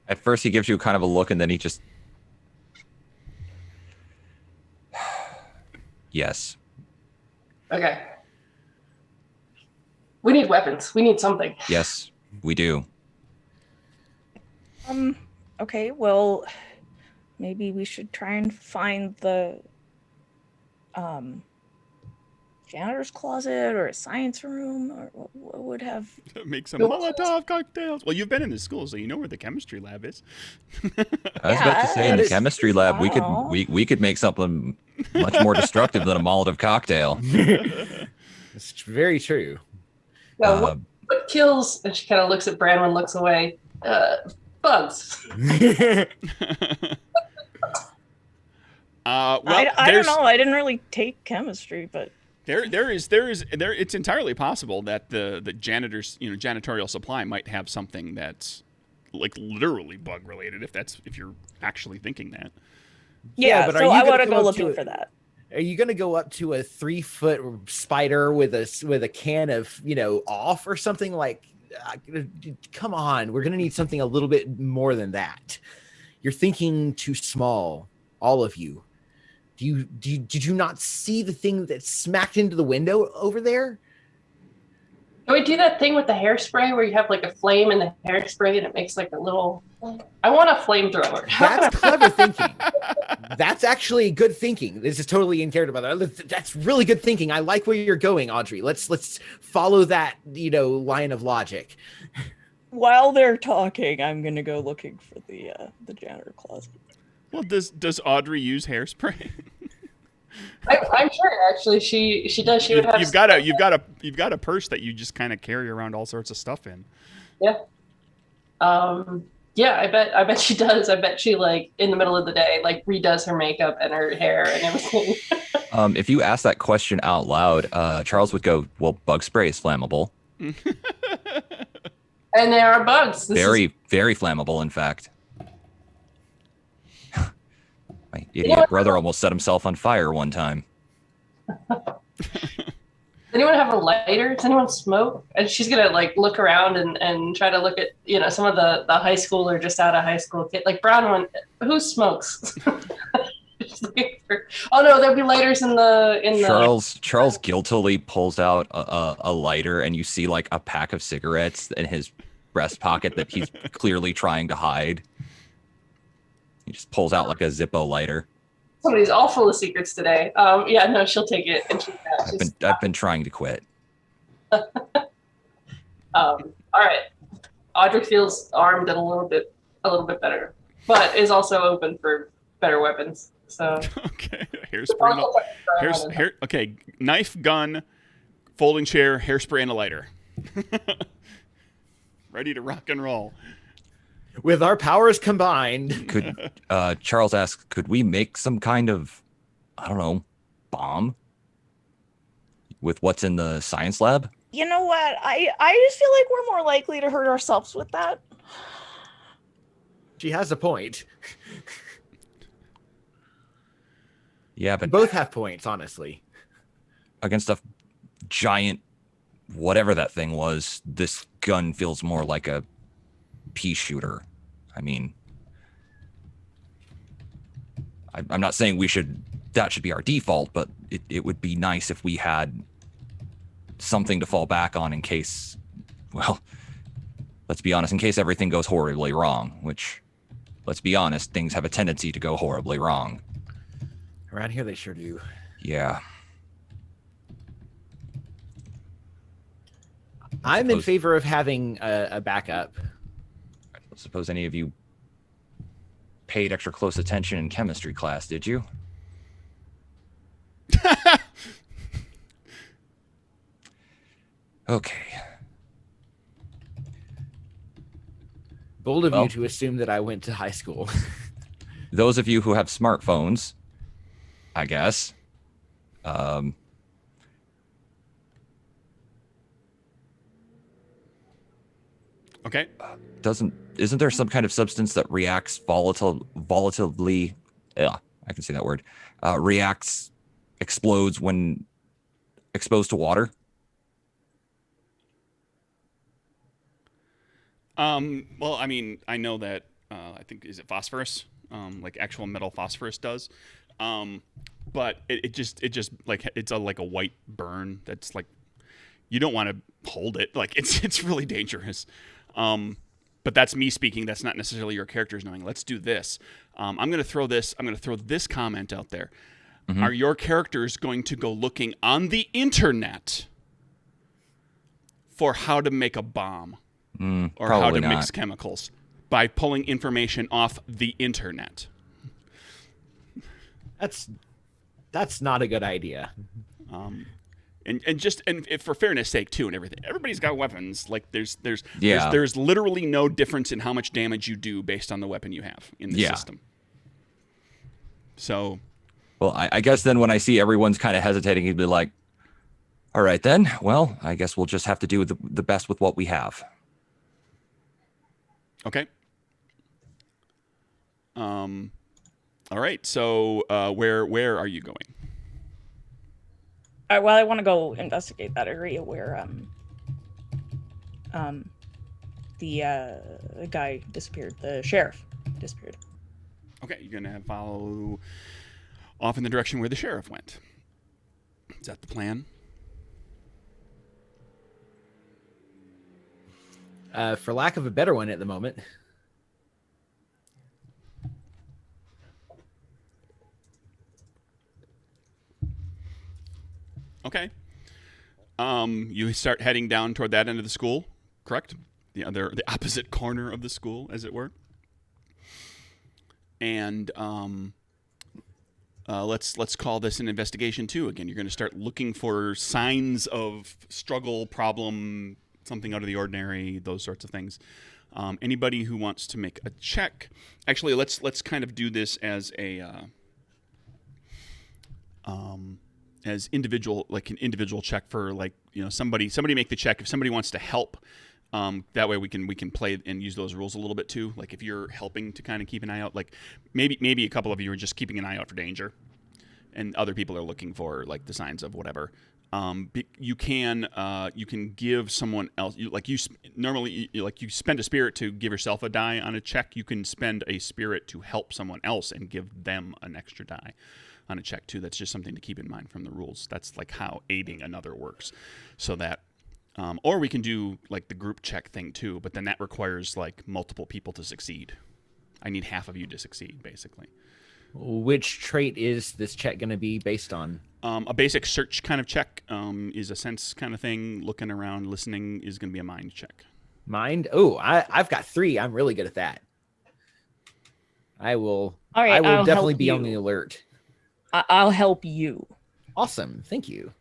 At first, he gives you kind of a look, and then he just, yes. Okay. We need weapons. We need something. Yes, we do. Okay, well, maybe we should try and find the janitor's closet or a science room, or what would have... Make some Molotov cocktails. Well, you've been in the school, so you know where the chemistry lab is. I was about to say, in the chemistry lab, we could make something much more destructive than a Molotov cocktail. It's very true. Well, what kills? And she kind of looks at Branwen, looks away. Bugs. Well, I don't know. I didn't really take chemistry, but it's entirely possible that the janitorial supply might have something that's like literally bug related, if you're actually thinking that. Yeah, but so I want to go looking for that. Are you going to go up to a 3-foot spider with a can of, off or something like, come on, we're going to need something a little bit more than that. You're thinking too small, all of you. Did you not see the thing that smacked into the window over there? Can we do that thing with the hairspray where you have like a flame in the hairspray and it makes like a little? I want a flamethrower. That's clever thinking. That's actually good thinking. This is totally in character, by the way. That's really good thinking. I like where you're going, Audrey. Let's follow that, line of logic. While they're talking, I'm gonna go looking for the janitor closet. Well, does Audrey use hairspray? I'm sure actually she does. She would have. You've got a purse that you just kind of carry around all sorts of stuff in. Yeah. Yeah, I bet she does. I bet she like in the middle of the day like redoes her makeup and her hair and everything. If you ask that question out loud, Charles would go, "Well, bug spray is flammable. And there are bugs. Very flammable, in fact." My idiot brother almost set himself on fire one time. Does anyone have a lighter? Does anyone smoke? And she's gonna like look around and try to look at some of the high school or just out of high school kid, like brown one. Who smokes? Oh no, there'll be lighters in the. Charles guiltily pulls out a lighter, and you see like a pack of cigarettes in his breast pocket that he's clearly trying to hide. He just pulls out like a Zippo lighter. Somebody's all full of secrets today. Yeah, no, she'll take it. And I've been trying to quit. All right. Audrey feels armed and a little bit better, but is also open for better weapons. So okay, hairspray. Okay, knife, gun, folding chair, hairspray, and a lighter. Ready to rock and roll. With our powers combined. Could Charles asks, could we make some kind of, I don't know, bomb with what's in the science lab? You know what? I just feel like we're more likely to hurt ourselves with that. She has a point. Yeah, but both have points, honestly. Against a giant, whatever that thing was, this gun feels more like a pea shooter. I mean, I'm not saying that should be our default, but it would be nice if we had something to fall back on in case, well, let's be honest, in case everything goes horribly wrong, which, let's be honest, things have a tendency to go horribly wrong. Around here they sure do. Yeah. I'm in favor of having a backup. I suppose any of you paid extra close attention in chemistry class, did you? Okay. Bold of you to assume that I went to high school. Those of you who have smartphones, I guess. Okay. Isn't there some kind of substance that reacts volatilely? Yeah, I can say that word. Explodes when exposed to water. Well, I mean, I know that. I think is it phosphorus? Like actual metal phosphorus does. But it just like it's like a white burn that's like you don't want to hold it. Like it's really dangerous. But that's me speaking. That's not necessarily your characters knowing. Let's do this. I'm going to throw this comment out there. Mm-hmm. Are your characters going to go looking on the internet for how to make a bomb or how to mix chemicals by pulling information off the internet? That's not a good idea. And for fairness sake too, and everything, everybody's got weapons. Like there's literally no difference in how much damage you do based on the weapon you have in the system. So, well, I guess then when I see everyone's kind of hesitating, he'd be like, "All right then, well, I guess we'll just have to do the best with what we have." Okay. All right. So, where are you going? Well, I want to go investigate that area where the guy disappeared. The sheriff disappeared. Okay, you're gonna follow off in the direction where the sheriff went. Is that the plan? for lack of a better one at the moment. Okay. You start heading down toward that end of the school, correct? The opposite corner of the school, as it were. And let's call this an investigation too. Again, you're going to start looking for signs of struggle, problem, something out of the ordinary, those sorts of things. Anybody who wants to make a check, actually, let's kind of do this as a as individual, like an individual check for, like, somebody make the check if somebody wants to help. That way we can play and use those rules a little bit too. Like if you're helping to kind of keep an eye out, like maybe a couple of you are just keeping an eye out for danger, and other people are looking for like the signs of whatever. You can give someone else, normally you spend a spirit to give yourself a die on a check. You can spend a spirit to help someone else and give them an extra die on a check too. That's just something to keep in mind from the rules. That's like how aiding another works. So that, or we can do like the group check thing too, but then that requires like multiple people to succeed. I need half of you to succeed, basically. Which trait is this check going to be based on? A basic search kind of check is a sense kind of thing. Looking around, listening is going to be a mind check. Mind? Oh, I've got 3. I'm really good at that. I will. All right, I will I'll definitely help be on you. the alert. I'll help you. Awesome. Thank you.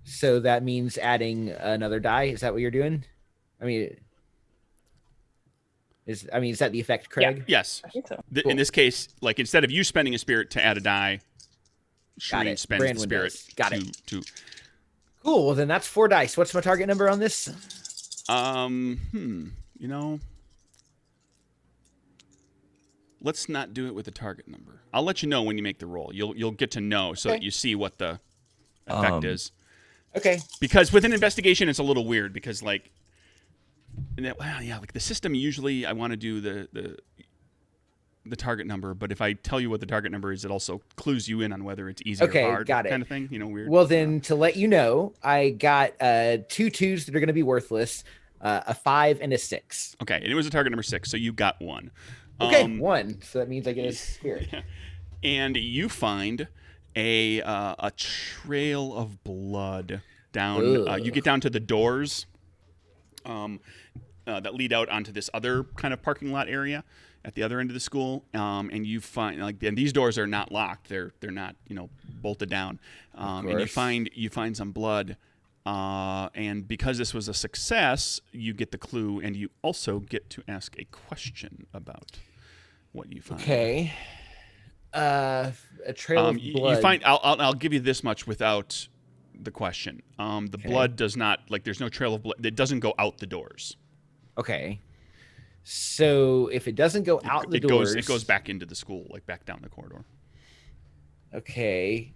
So that means adding another die. Is that what you're doing? I mean, is that the effect, Craig? Yes. I think so. Cool. In this case, like instead of you spending a spirit to add a die, Got Shreen it. spends the Branwen spirit does. Got it. to Cool. Well, then that's 4 dice. What's my target number on this? Let's not do it with the target number. I'll let you know when you make the roll. You'll get to know so that you see what the effect is. Okay. Because with an investigation, it's a little weird because like the system usually I want to do the target number, but if I tell you what the target number is, it also clues you in on whether it's easy or hard, got it. kind of thing. Weird. Well, then to let you know, I got 2 2s that are going to be worthless, a 5 and a 6. Okay, and it was a target number 6, so you got 1. Okay, 1. So that means I get a spirit. And you find a trail of blood down. You get down to the doors that lead out onto this other kind of parking lot area at the other end of the school, and you find and these doors are not locked. They're not bolted down, and you find some blood. And because this was a success, you get the clue, and you also get to ask a question about what you find. Okay. A trail of blood. You find. I'll give you this much without the question. The blood does not there's no trail of blood. It doesn't go out the doors. Okay. So if it doesn't go out the doors, it goes back into the school, like back down the corridor. Okay.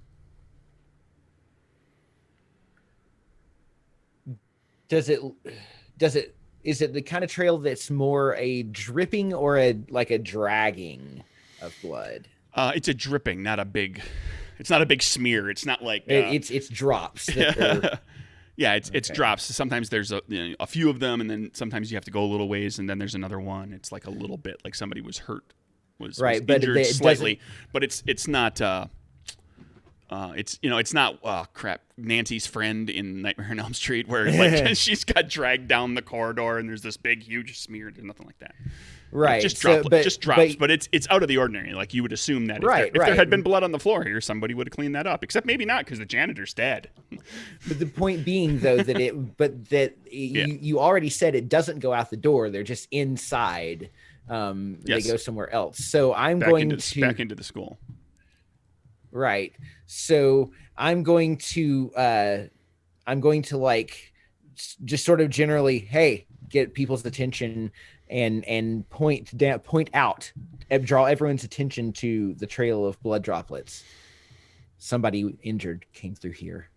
Is it the kind of trail that's more a dripping or a dragging of blood? It's a dripping, not a big. It's not a big smear. It's not like it's drops. Yeah, it's drops. Sometimes there's a few of them, and then sometimes you have to go a little ways, and then there's another one. It's like a little bit, like somebody was hurt, was injured it slightly, but it's not. It's not crap. Nancy's friend in Nightmare on Elm Street, where she's got dragged down the corridor, and there's this big, huge smear. There's nothing like that. Right, just drops, but it's out of the ordinary. Like you would assume that if there had been blood on the floor here, somebody would have cleaned that up. Except maybe not, because the janitor's dead. But the point being, though, you already said it doesn't go out the door. They're just inside. They go somewhere else. So I'm going back into the school. Right. So I'm going to just sort of generally, hey, get people's attention and point out, draw everyone's attention to the trail of blood droplets. Somebody injured came through here.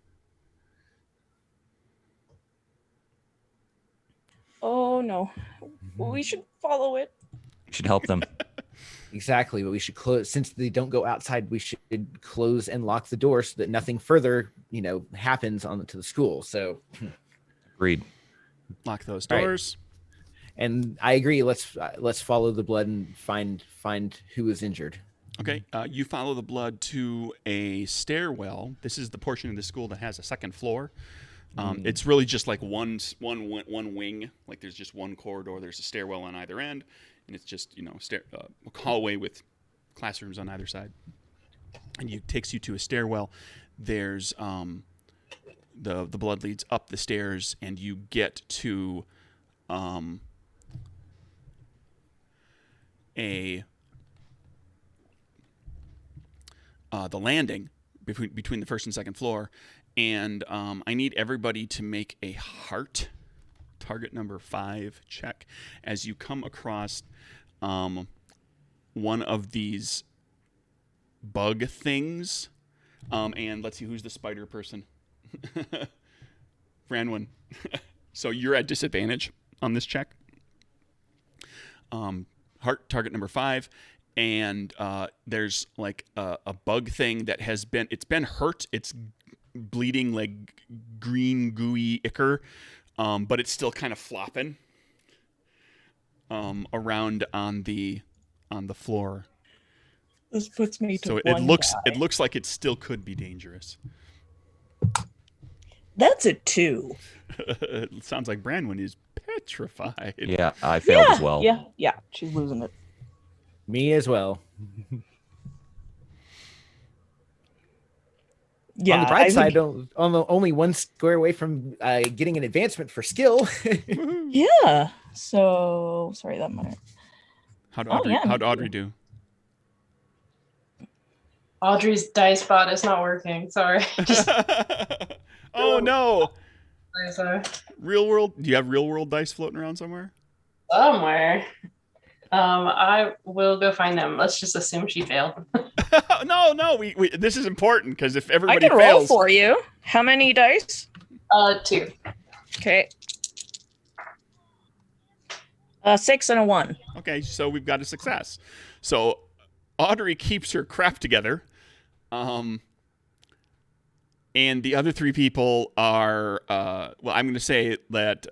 Oh no, we should follow it. You should help them. Exactly, but we should close, since they don't go outside, we should close and lock the door so that nothing further, happens to the school. So Agreed. Lock those doors. And I agree. Let's follow the blood and find who is injured. Okay, you follow the blood to a stairwell. This is the portion of the school that has a second floor. It's really just like one wing. Like there's just one corridor. There's a stairwell on either end, and it's just a hallway with classrooms on either side. And it takes you to a stairwell. There's the blood leads up the stairs, and you get to the landing between the first and second floor, and I need everybody to make a heart target number 5 check as you come across one of these bug things. And let's see, who's the spider person? Branwen. So you're at disadvantage on this check. Heart target number 5. And there's like a bug thing that it's been hurt. It's bleeding like green gooey ichor, but it's still kind of flopping around on the floor. This puts me to So it looks like it still could be dangerous. That's a 2. It sounds like Branwen is petrified. Yeah, I failed as well. Yeah, she's losing it. Me as well. Yeah, on the bright side, only one square away from getting an advancement for skill. Yeah. So sorry, that might. How'd Audrey do? Audrey's dice bot is not working. Sorry. Oh no! Sorry. Real world? Do you have real world dice floating around somewhere? Somewhere. I will go find them. Let's just assume she failed. No. We this is important because if I everybody can fails, roll for you. How many dice? 2. Okay. 6 and a 1. Okay, so we've got a success. So Audrey keeps her crap together, and the other 3 people are well, I'm going to say that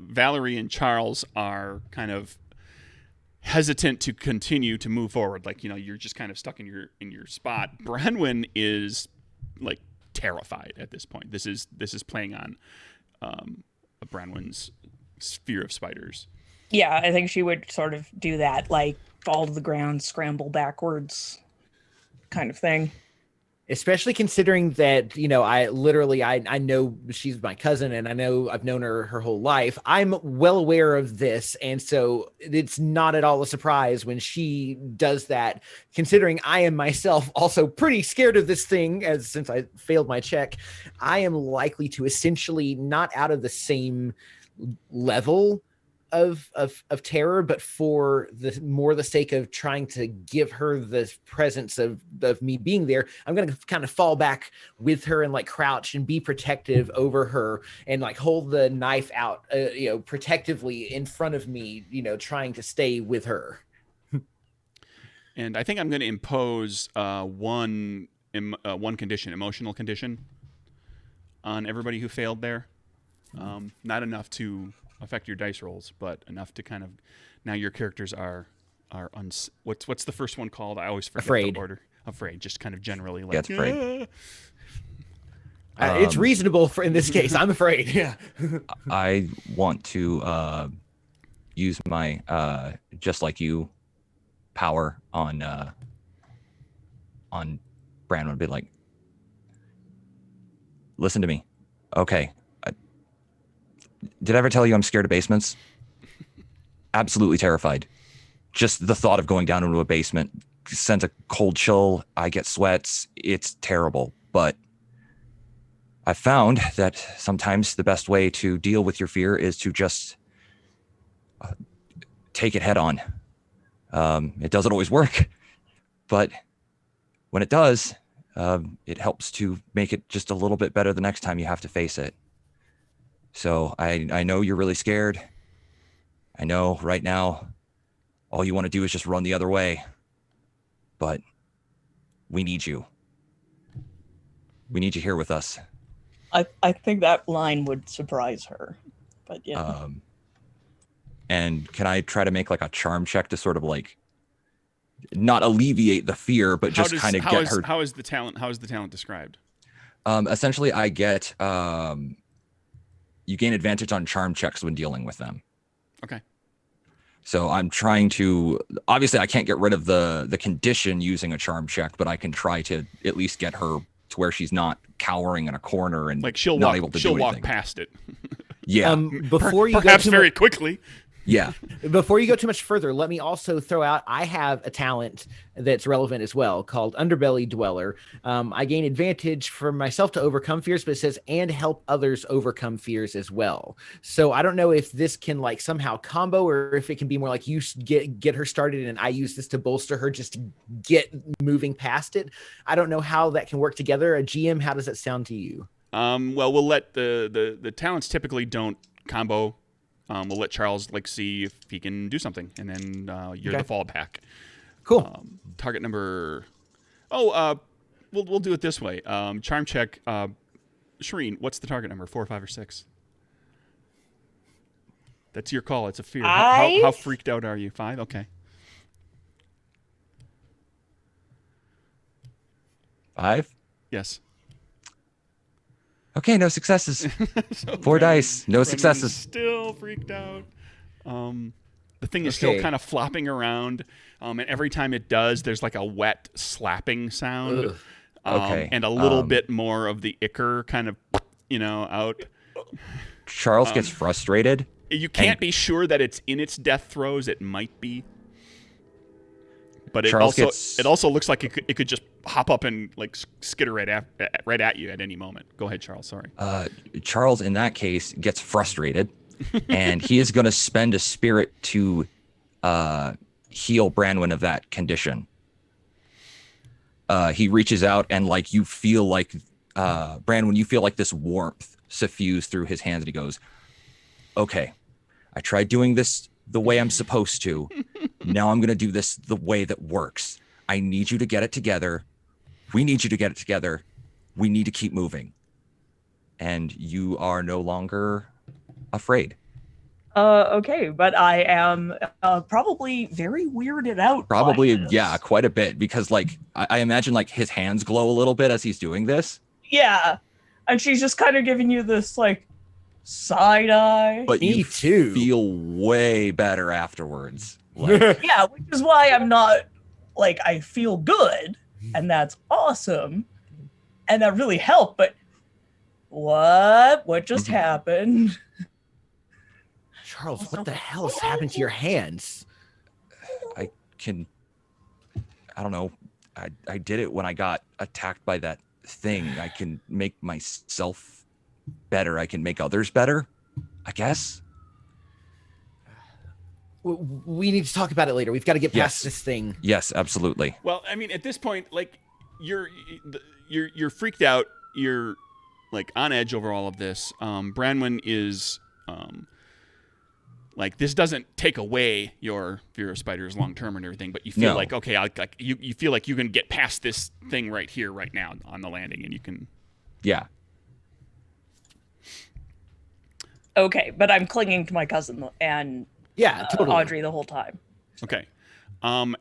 Valerie and Charles are kind of hesitant to continue to move forward. Like, you're just kind of stuck in your spot. Branwen is like terrified at this point. This is playing on Branwen's fear of spiders. Yeah, I think she would sort of do that, like fall to the ground, scramble backwards kind of thing. Especially considering that, I know she's my cousin and I know I've known her whole life. I'm well aware of this. And so it's not at all a surprise when she does that, considering I am myself also pretty scared of this thing since I failed my check. I am likely to essentially not out of the same level of terror, but for the sake of trying to give her the presence of me being there, I'm going to kind of fall back with her and like crouch and be protective over her and like hold the knife out, protectively in front of me, trying to stay with her. And I think I'm going to impose one condition, emotional condition, on everybody who failed there. Not enough to affect your dice rolls, but enough to kind of, now your characters are what's the first one called? I always forget Afraid. the order. Afraid, just kind of generally like. Yeah, it's afraid. It's reasonable in this case. I'm afraid. Yeah. I want to use my just like you power on Brandon. Be like, listen to me, okay? Did I ever tell you I'm scared of basements? Absolutely terrified. Just the thought of going down into a basement sends a cold chill. I get sweats. It's terrible. But I found that sometimes the best way to deal with your fear is to just take it head on. It doesn't always work, but when it does, it helps to make it just a little bit better the next time you have to face it. So I know you're really scared. I know right now all you want to do is just run the other way. But we need you. We need you here with us. I think that line would surprise her. But yeah. And can I try to make like a charm check to sort of like not alleviate the fear, but just kind of get her? How is the talent described? Essentially, I get you gain advantage on charm checks when dealing with them. Okay. So I'm trying to, obviously I can't get rid of the condition using a charm check, but I can try to at least get her to where she's not cowering in a corner and Like she'll not able to do walk anything. past it. Yeah. Before you Perhaps go very quickly. Yeah. Before you go too much further, let me also throw out, I have a talent that's relevant as well called Underbelly Dweller. I gain advantage for myself to overcome fears, but it says, and help others overcome fears as well. So I don't know if this can like somehow combo, or if it can be more like you get her started and I use this to bolster her just to get moving past it. I don't know how that can work together. A GM, how does that sound to you? Well, we'll let the talents typically don't combo. We'll let Charles like see if he can do something, and then you're the fallback. Cool. Target number. We'll do it this way. Charm check. Shireen, what's the target number? 4, 5, or 6? That's your call. It's a fear. How freaked out are you? 5. Okay. 5. Yes. Okay, no successes. So 4 dice, no Brendan successes. is still freaked out. The thing is still kind of flopping around, and every time it does, there's like a wet slapping sound, and a little bit more of the ichor kind of, out. Charles gets frustrated. You can't be sure that it's in its death throes. It might be, but it also looks like it could just hop up and like skitter right at you at any moment. Go ahead, Charles. Sorry. Charles, in that case, gets frustrated, and he is going to spend a spirit to heal Branwen of that condition. He reaches out, and like you feel like Branwen, you feel like this warmth suffuse through his hands, and he goes, "Okay, I tried doing this the way I'm supposed to. Now I'm going to do this the way that works. I need you to get it together. We need you to get it together. We need to keep moving. And you are no longer afraid." Okay, but I am probably very weirded out. Probably, by this. yeah, quite a bit, because like I imagine like his hands glow a little bit as he's doing this. Yeah, and she's just kind of giving you this like side eye. But Me you too. feel way better afterwards. Like, Yeah, which is why I'm not like, I feel good, and that's awesome, and that really helped. But what just happened? Charles, what the hell has happened to your hands? I don't know. I did it when I got attacked by that thing. I can make myself better. I can make others better, I guess. We need to talk about it later. We've got to get past this thing. Yes, absolutely. Well, I mean, at this point, like you're freaked out. You're like on edge over all of this. Branwen is like, this doesn't take away your fear of spiders long term and everything, but you feel like, okay, you feel like you can get past this thing right here, right now on the landing, and you can. Yeah. Okay, but I'm clinging to my cousin and Totally. Audrey the whole time. Okay.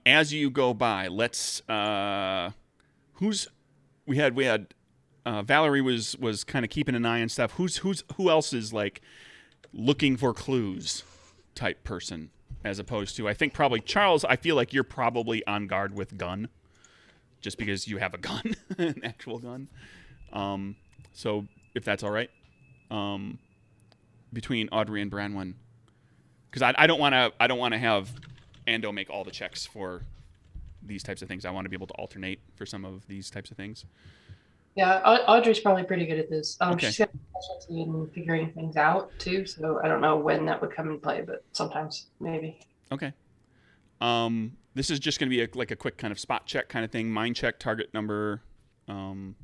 As you go by, let's we had Valerie was kind of keeping an eye on stuff. Who else is like looking for clues type person, as opposed to, I think probably Charles. I feel like you're probably on guard with gun, just because you have a gun, an actual gun. So if that's all right, between Audrey and Branwen, because I don't want to have Ando make all the checks for these types of things. I want to be able to alternate for some of these types of things. Yeah, Audrey's probably pretty good at this. Okay. She's got a specialty in figuring things out too, so I don't know when that would come in play, but sometimes maybe. Okay. This is just going to be like a quick kind of spot check kind of thing. Mind check, target number 5.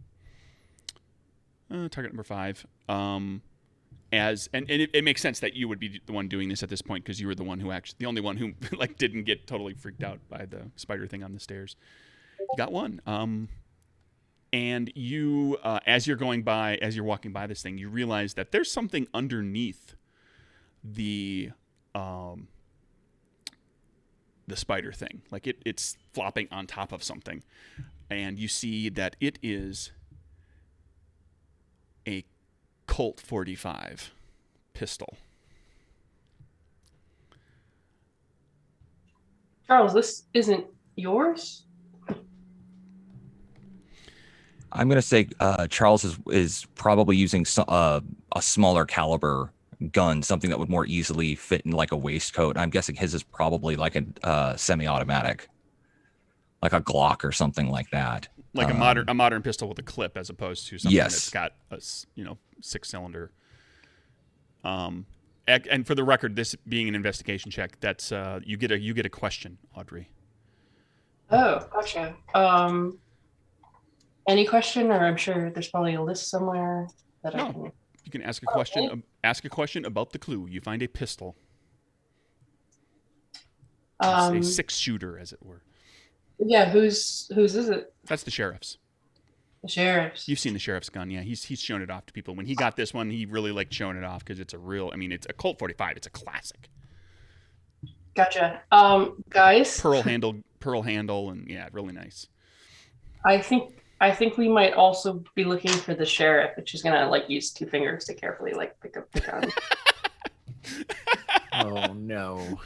It makes sense that you would be the one doing this at this point, because you were the only one who like didn't get totally freaked out by the spider thing on the stairs. You got one. And you, as you're walking by this thing, you realize that there's something underneath the the spider thing. Like it's flopping on top of something, and you see that it is a Colt 45 pistol. Charles, this isn't yours? I'm gonna say Charles is probably using a smaller caliber gun, something that would more easily fit in like a waistcoat. I'm guessing his is probably like a semi-automatic, like a Glock or something like that. Like a modern pistol with a clip, as opposed to something that's got a 6-cylinder. And for the record, this being an investigation check, that's you get a question, Audrey. Oh, gotcha. Any question, or I'm sure there's probably a list somewhere that I can. You can ask a question. Okay. Ask a question about the clue. You find a pistol. A 6-shooter, as it were. Yeah, whose is it? That's the sheriff's. The sheriff's. You've seen the sheriff's gun, yeah. He's shown it off to people. When he got this one, he really liked showing it off because it's a real. I mean, it's a Colt 45. It's a classic. Gotcha. Guys. Pearl handle, and yeah, really nice. I think we might also be looking for the sheriff, which is gonna like use 2 fingers to carefully like pick up the gun. Oh no.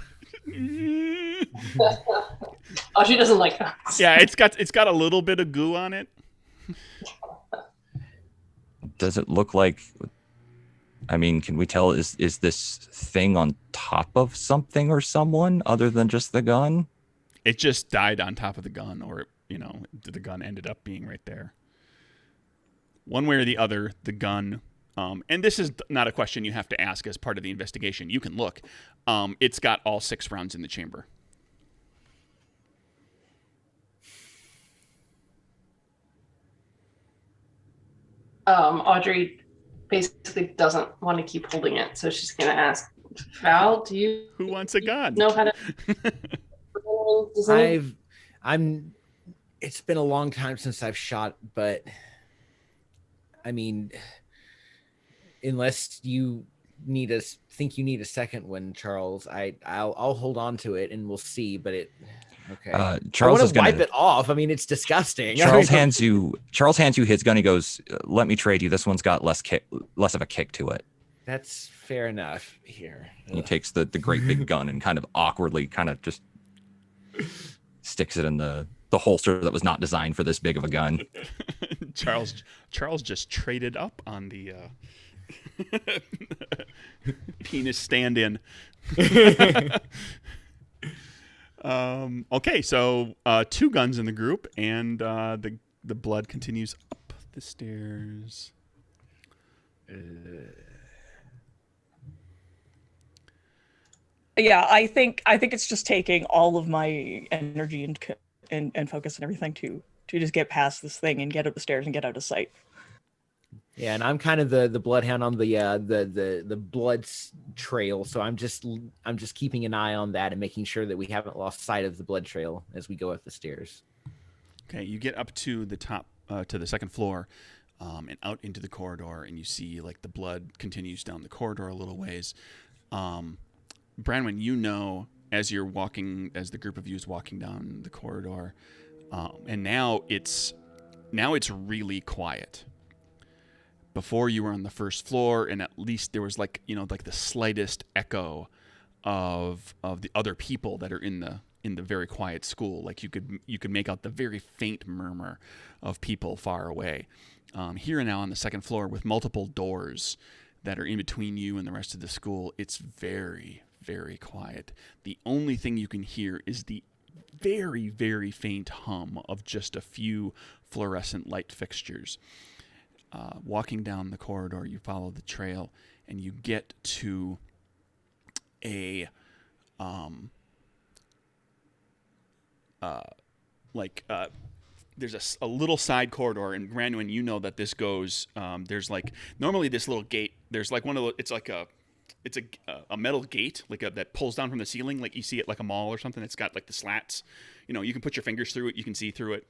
Oh, she doesn't like guns. Yeah, it's got a little bit of goo on it. Does it look like? I mean, can we tell is this thing on top of something or someone other than just the gun? It just died on top of the gun, or the gun ended up being right there. One way or the other, the gun. And this is not a question you have to ask as part of the investigation. You can look. It's got all 6 rounds in the chamber. Audrey basically doesn't want to keep holding it, so she's gonna ask Val, who wants a gun? Know how to? It's been a long time since I've shot, but I mean, unless you think you need a second one, Charles, I'll hold on to it and we'll see. But okay. Charles is gonna wipe it off. I mean, it's disgusting. Charles hands you his gun. He goes, "Let me trade you. This one's got less of a kick to it." That's fair enough. Here, he takes the great big gun and kind of awkwardly just sticks it in the holster that was not designed for this big of a gun. Charles just traded up on the penis stand-in. Okay, so 2 guns in the group, and the blood continues up the stairs. Yeah, I think it's just taking all of my energy and focus and everything to just get past this thing and get up the stairs and get out of sight. Yeah, and I'm kind of the bloodhound on the blood trail, so I'm just keeping an eye on that and making sure that we haven't lost sight of the blood trail as we go up the stairs. Okay, you get up to the top to the 2nd floor, and out into the corridor, and you see like the blood continues down the corridor a little ways. Branwen, as the group of you is walking down the corridor, and now it's really quiet. Before you were on the 1st floor, and at least there was like the slightest echo of the other people that are in the very quiet school. Like you could make out the very faint murmur of people far away. Here and now on the 2nd floor, with multiple doors that are in between you and the rest of the school, it's very, very quiet. The only thing you can hear is the very, very faint hum of just a few fluorescent light fixtures. Walking down the corridor, you follow the trail, and you get to there's a little side corridor, and Branwen, you know that this goes. There's like normally this little gate. There's like it's a metal gate that pulls down from the ceiling, like you see it like a mall or something. It's got like the slats. You can put your fingers through it. You can see through it.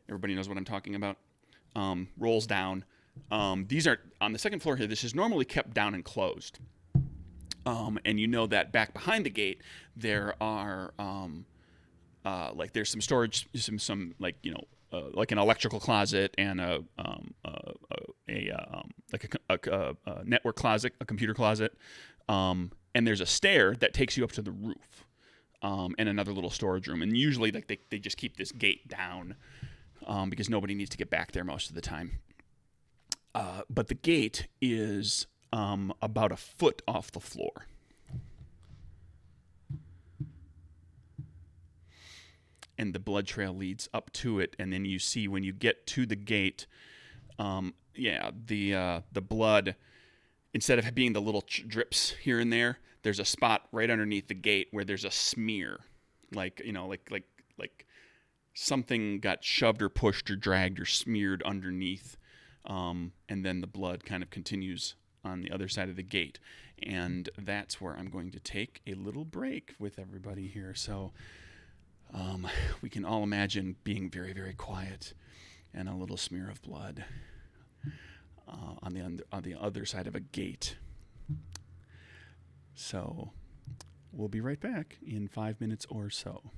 Everybody knows what I'm talking about. Rolls down. These are on the 2nd floor here. This is normally kept down and closed. And you know that back behind the gate there are like there's some storage, some like like an electrical closet and a network closet, a computer closet, and there's a stair that takes you up to the roof, and another little storage room. And usually, like they just keep this gate down because nobody needs to get back there most of the time. But the gate is about a foot off the floor. And the blood trail leads up to it, and then you see when you get to the gate, the blood, instead of being the little drips here and there, there's a spot right underneath the gate where there's a smear, like something got shoved or pushed or dragged or smeared underneath, and then the blood kind of continues on the other side of the gate, and that's where I'm going to take a little break with everybody here. So. We can all imagine being very, very quiet and a little smear of blood on the other side of a gate. So we'll be right back in 5 minutes or so.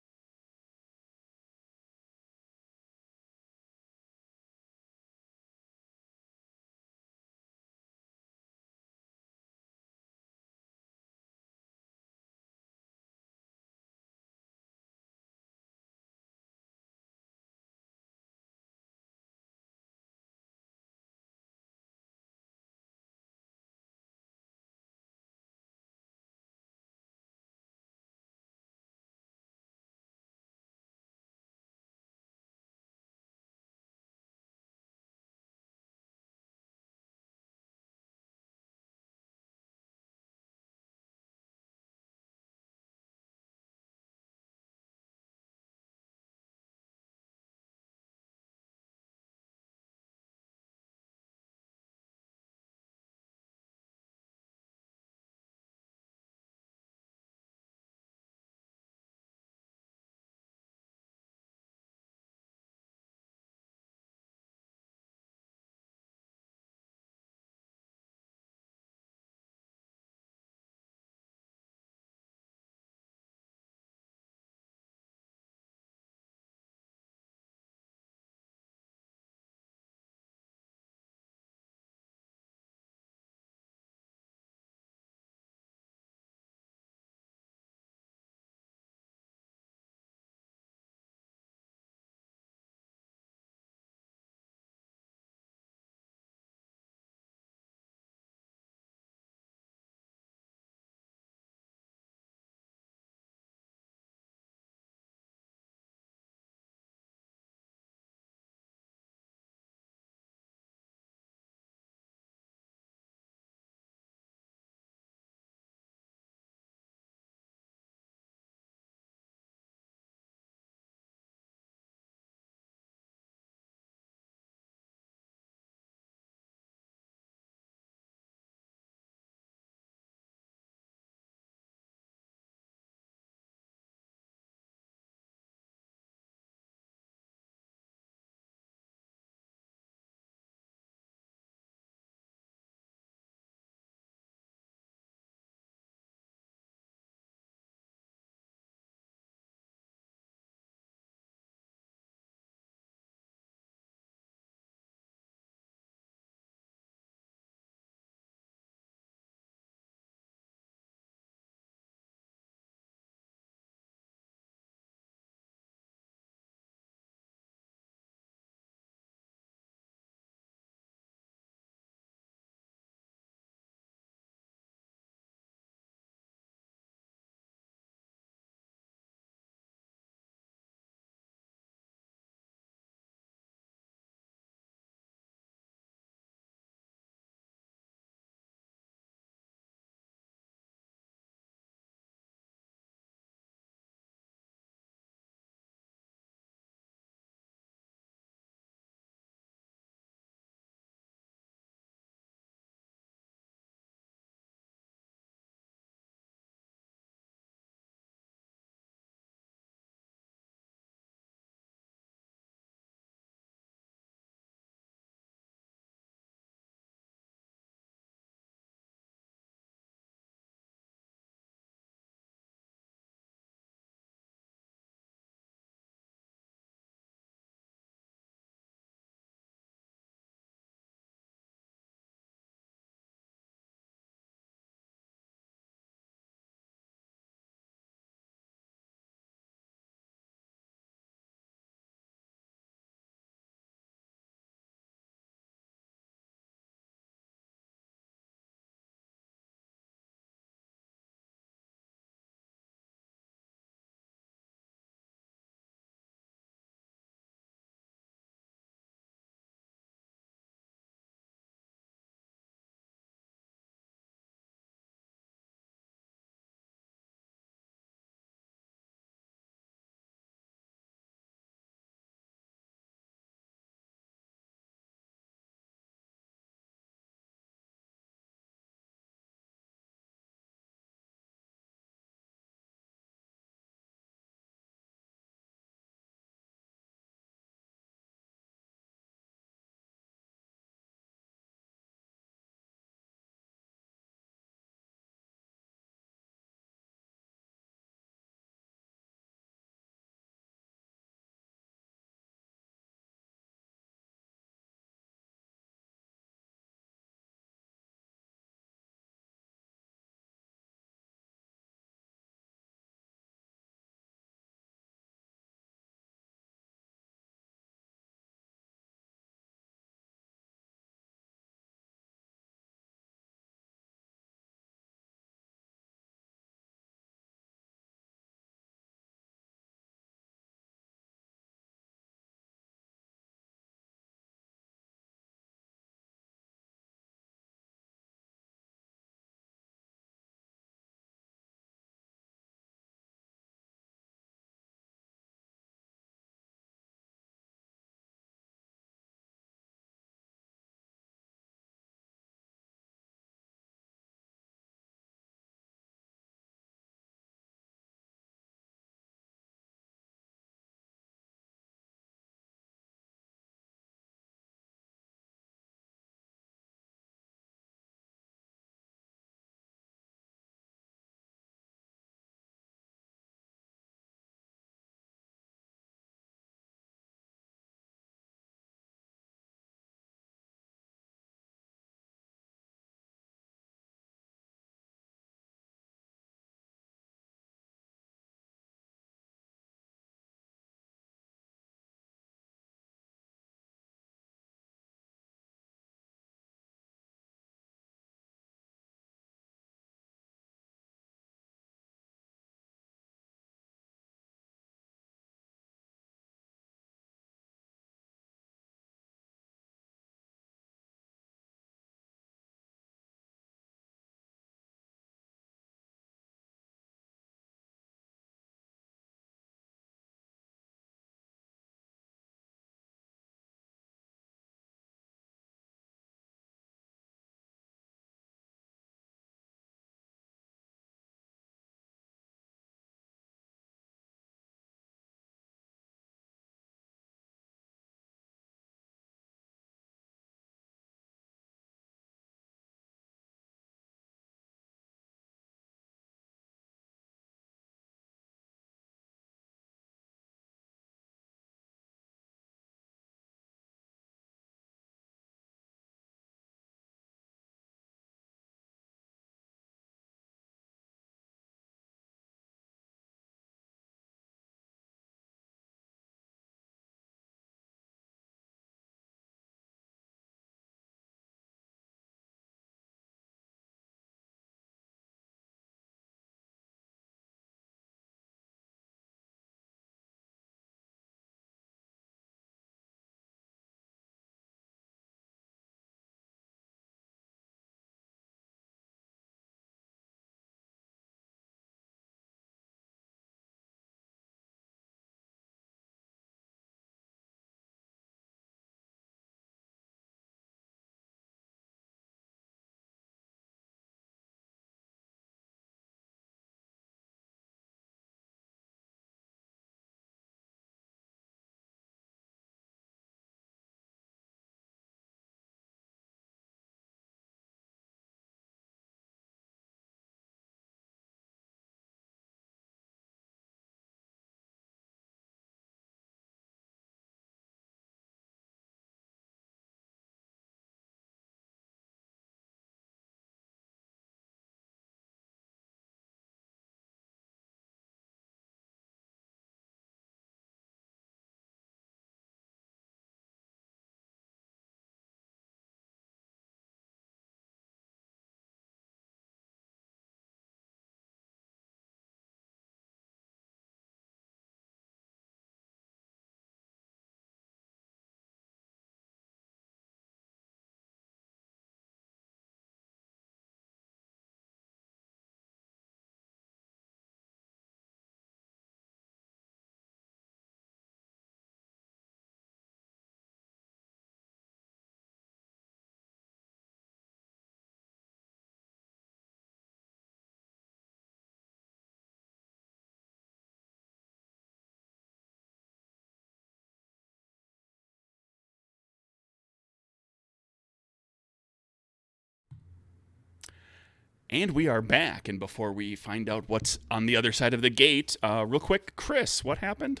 And we are back. And before we find out what's on the other side of the gate, real quick, Chris, what happened?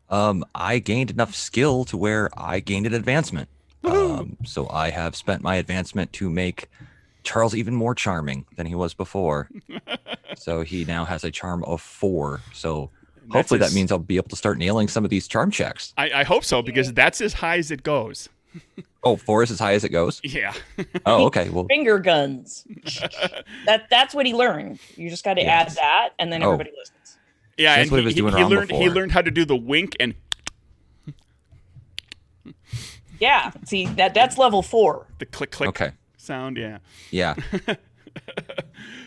I gained enough skill to where I gained an advancement. Woohoo! So I have spent my advancement to make Charles even more charming than he was before. So he now has a charm of 4. So hopefully that means I'll be able to start nailing some of these charm checks. I hope so, because that's as high as it goes. Oh, 4 is as high as it goes? Yeah. Oh, okay. Well, Finger guns. That's what he learned. You just got to add that, and then everybody listens. Yeah, that's and what he was doing wrong he before. learned how to do the wink and. Yeah, see that's level 4. The click click sound, yeah. Yeah.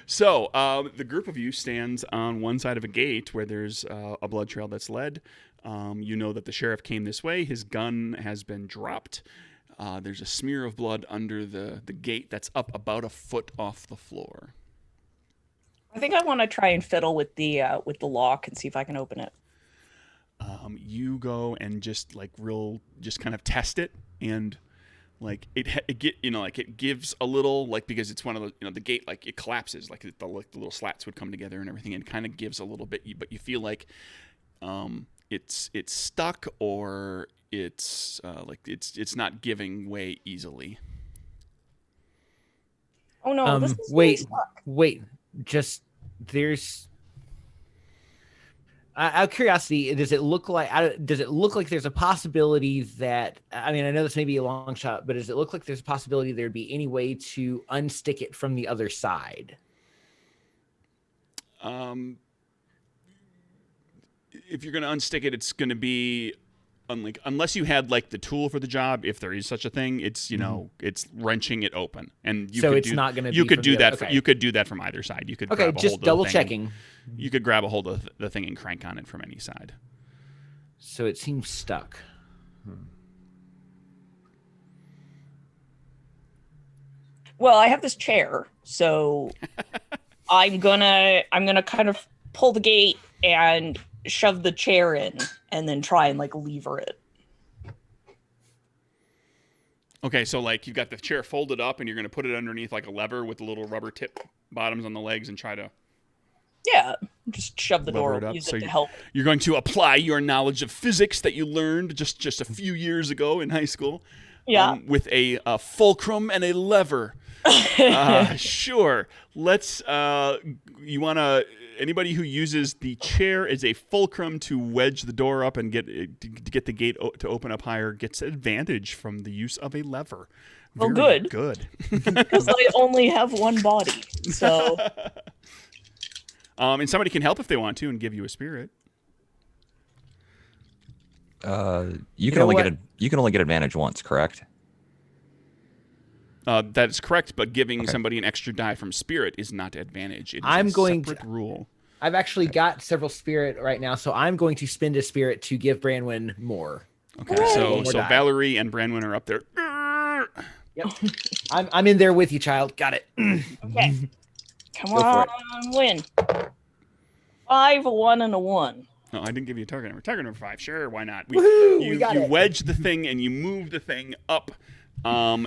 So the group of you stands on one side of a gate where there's a blood trail that's led. You know that the sheriff came this way. His gun has been dropped. There's a smear of blood under the gate that's up about a foot off the floor. I think I want to try and fiddle with the lock and see if I can open it. You go and just kind of test it, and like it gives a little, like, because it's one of the, the gate, like, it collapses, like the little slats would come together and everything, and kind of gives a little bit, but you feel like it's stuck, or it's it's not giving way easily. Oh no, this is wait, really stuck. wait, just there's. Out of curiosity, does it look like there's a possibility that, I mean, I know this may be a long shot, but does it look like there's a possibility there'd be any way to unstick it from the other side? If you're going to unstick it, it's going to be unless you had like the tool for the job, if there is such a thing, it's it's wrenching it open, and so it's not going to. You could do that. You could do that from either side. You could grab a just hold of double the thing checking. You could grab a hold of the thing and crank on it from any side. So it seems stuck. Well, I have this chair, so I'm gonna kind of pull the gate and shove the chair in, and then try and like lever it. Okay, so like you've got the chair folded up, and you're going to put it underneath like a lever with the little rubber tip bottoms on the legs, and try to just shove the door, use it to help. You're going to apply your knowledge of physics that you learned just a few years ago in high school. Yeah, with a fulcrum and a lever. Sure. Let's. You want to? Anybody who uses the chair as a fulcrum to wedge the door up and get the gate to open up higher gets advantage from the use of a lever. Very good. Because I only have one body, so. And somebody can help if they want to and give you a spirit. You can only get advantage once, correct? That is correct, but giving somebody an extra die from spirit is not advantage. It is a separate rule. I've actually got several spirit right now, so I'm going to spend a spirit to give Branwyn more. Okay, so Valerie and Branwyn are up there. Yep, I'm in there with you, child. Got it. Okay, come on, win. 5, a 1, and a 1. No, I didn't give you a target number. Target number 5. Sure, why not? We got you it. wedge the thing and you move the thing up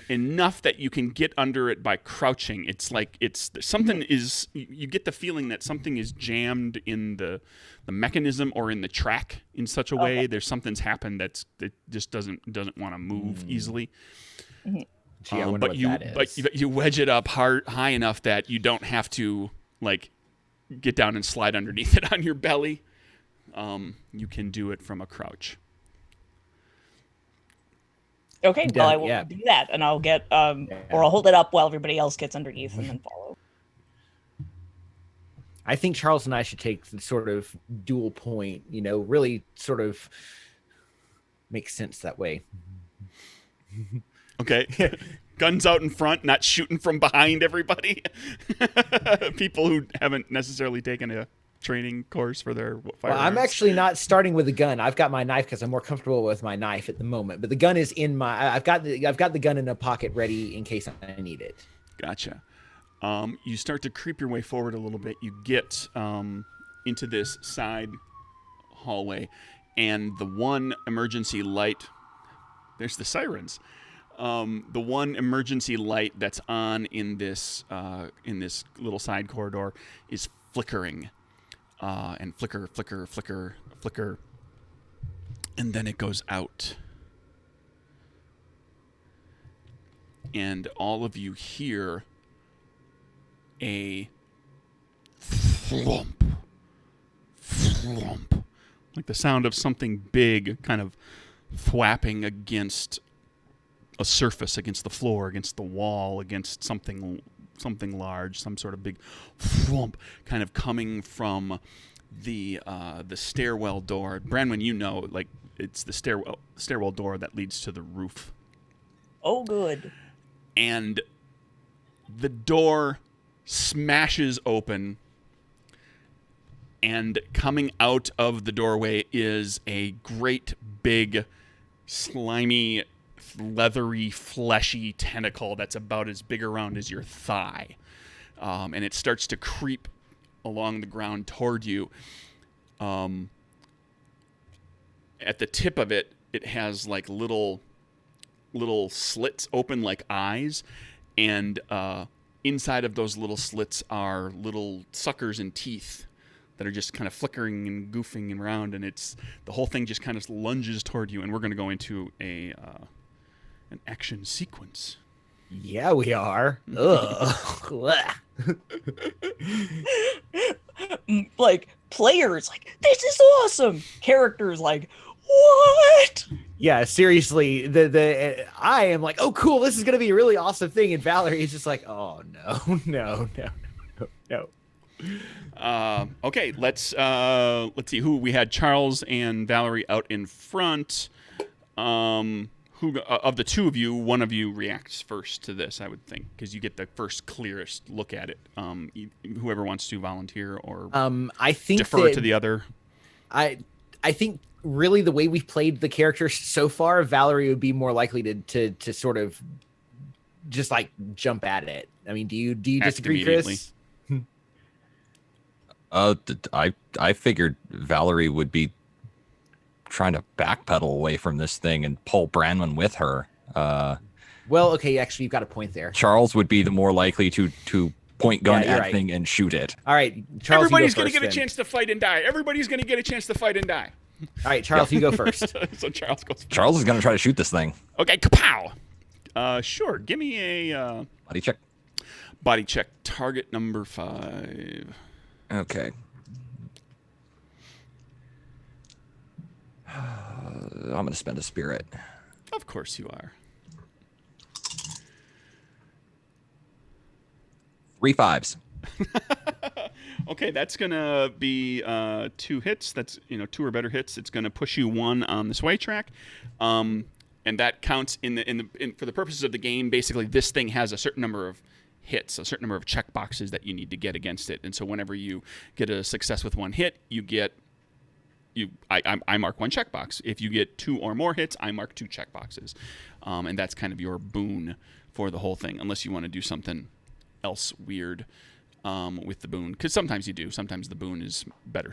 enough that you can get under it by crouching. It's like something is. You get the feeling that something is jammed in the mechanism or in the track in such a way. There's something's happened that just doesn't want to move easily. Mm-hmm. Gee, I wonder what that is. But you wedge it up high enough that you don't have to like get down and slide underneath it on your belly. You can do it from a crouch. Okay, well, I will do that, and I'll get, or I'll hold it up while everybody else gets underneath and then follow. I think Charles and I should take the sort of dual point, really sort of makes sense that way. Okay. Guns out in front, not shooting from behind everybody. People who haven't necessarily taken a training course for their firearms. Well, I'm actually not starting with a gun. I've got my knife because I'm more comfortable with my knife at the moment. But the gun is in my. I've got the gun in a pocket ready in case I need it. Gotcha. You start to creep your way forward a little bit. You get into this side hallway, and the one emergency light. There's the sirens. The one emergency light that's on in this little side corridor is flickering, and flicker, flicker, flicker, flicker, and then it goes out. And all of you hear a flump, flump, like the sound of something big kind of thwapping against a surface, against the floor, against the wall, against something large, some sort of big flump kind of coming from the stairwell door. Branwen, you know, like it's the stairwell door that leads to the roof. Oh, good. And the door smashes open, and coming out of the doorway is a great big slimy, leathery, fleshy tentacle that's about as big around as your thigh. And it starts to creep along the ground toward you. At the tip of it, it has like little slits open like eyes, and inside of those little slits are little suckers and teeth that are just kind of flickering and goofing around, and the whole thing just kind of lunges toward you. And we're going to go into an action sequence. Yeah, we are. Ugh. Like, players, like, this is awesome. Characters, like, what? Yeah, seriously. I am like, oh, cool. This is gonna be a really awesome thing, and Valerie is just like, oh no, no, no, no, no. Okay, let's see who we had. Charles and Valerie out in front. Who of the two of you, one of you reacts first to this, I would think, because you get the first clearest look at it. Whoever wants to volunteer or I think defer to the other. I think really the way we've played the characters so far, Valerie would be more likely to sort of just like jump at it. I mean, do you disagree, Chris? I figured Valerie would be trying to backpedal away from this thing and pull Branwen with her. Well, okay, actually, you've got a point there. Charles would be the more likely to point gun Yeah, you're at right. thing and shoot it. All right, Charles, Everybody's going to get a chance to fight and die. Everybody's going to get a chance to fight and die. All right, Charles, you go first. So Charles goes first. Charles is going to try to shoot this thing. Okay, kapow! Sure, give me a Body check. body check. Target number 5. Okay. I'm going to spend a spirit. Of course you are. 3 5s. Okay, that's gonna be 2 hits. That's 2 or better hits. It's gonna push you 1 on the sway track, and that counts for the purposes of the game. Basically, this thing has a certain number of hits, a certain number of check boxes that you need to get against it. And so, whenever you get a success with 1 hit, I mark 1 checkbox. If you get 2 or more hits, I mark 2 checkboxes, and that's kind of your boon for the whole thing, unless you want to do something else weird with the boon, because sometimes you do. Sometimes the boon is better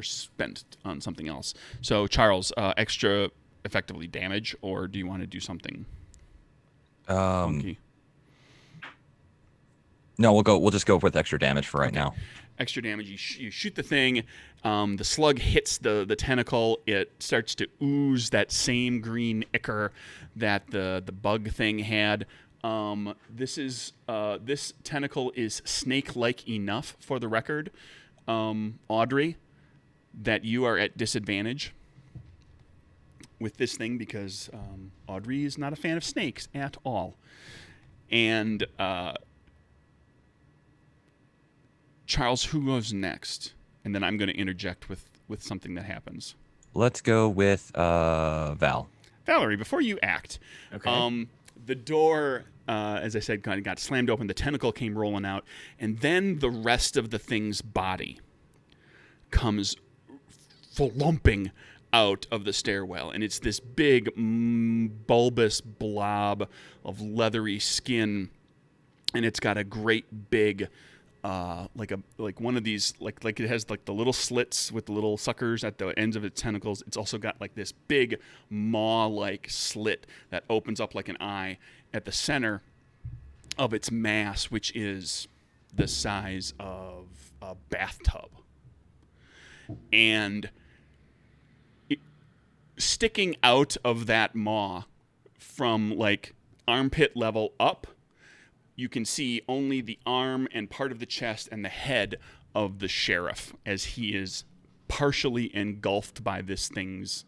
spent on something else. So Charles, extra effectively damage, or do you want to do something funky? No, we'll just go with extra damage for right now. Extra damage. You shoot the thing. The slug hits the tentacle. It starts to ooze that same green ichor that the bug thing had. This tentacle is snake-like enough, for the record, Audrey, that you are at disadvantage with this thing because Audrey is not a fan of snakes at all. And Charles, who goes next? And then I'm going to interject with something that happens. Let's go with Val. Valerie, before you act, Okay. the door, as I said, kind of got slammed open. The tentacle came rolling out, and then the rest of the thing's body comes flumping out of the stairwell, and it's this big, bulbous blob of leathery skin, and it's got a great big like one of these like it has like the little slits with the little suckers at the ends of its tentacles. It's also got like this big maw-like slit that opens up like an eye at the center of its mass, which is the size of a bathtub. And sticking out of that maw from like armpit level up, you can see only the arm and part of the chest and the head of the sheriff as he is partially engulfed by this thing's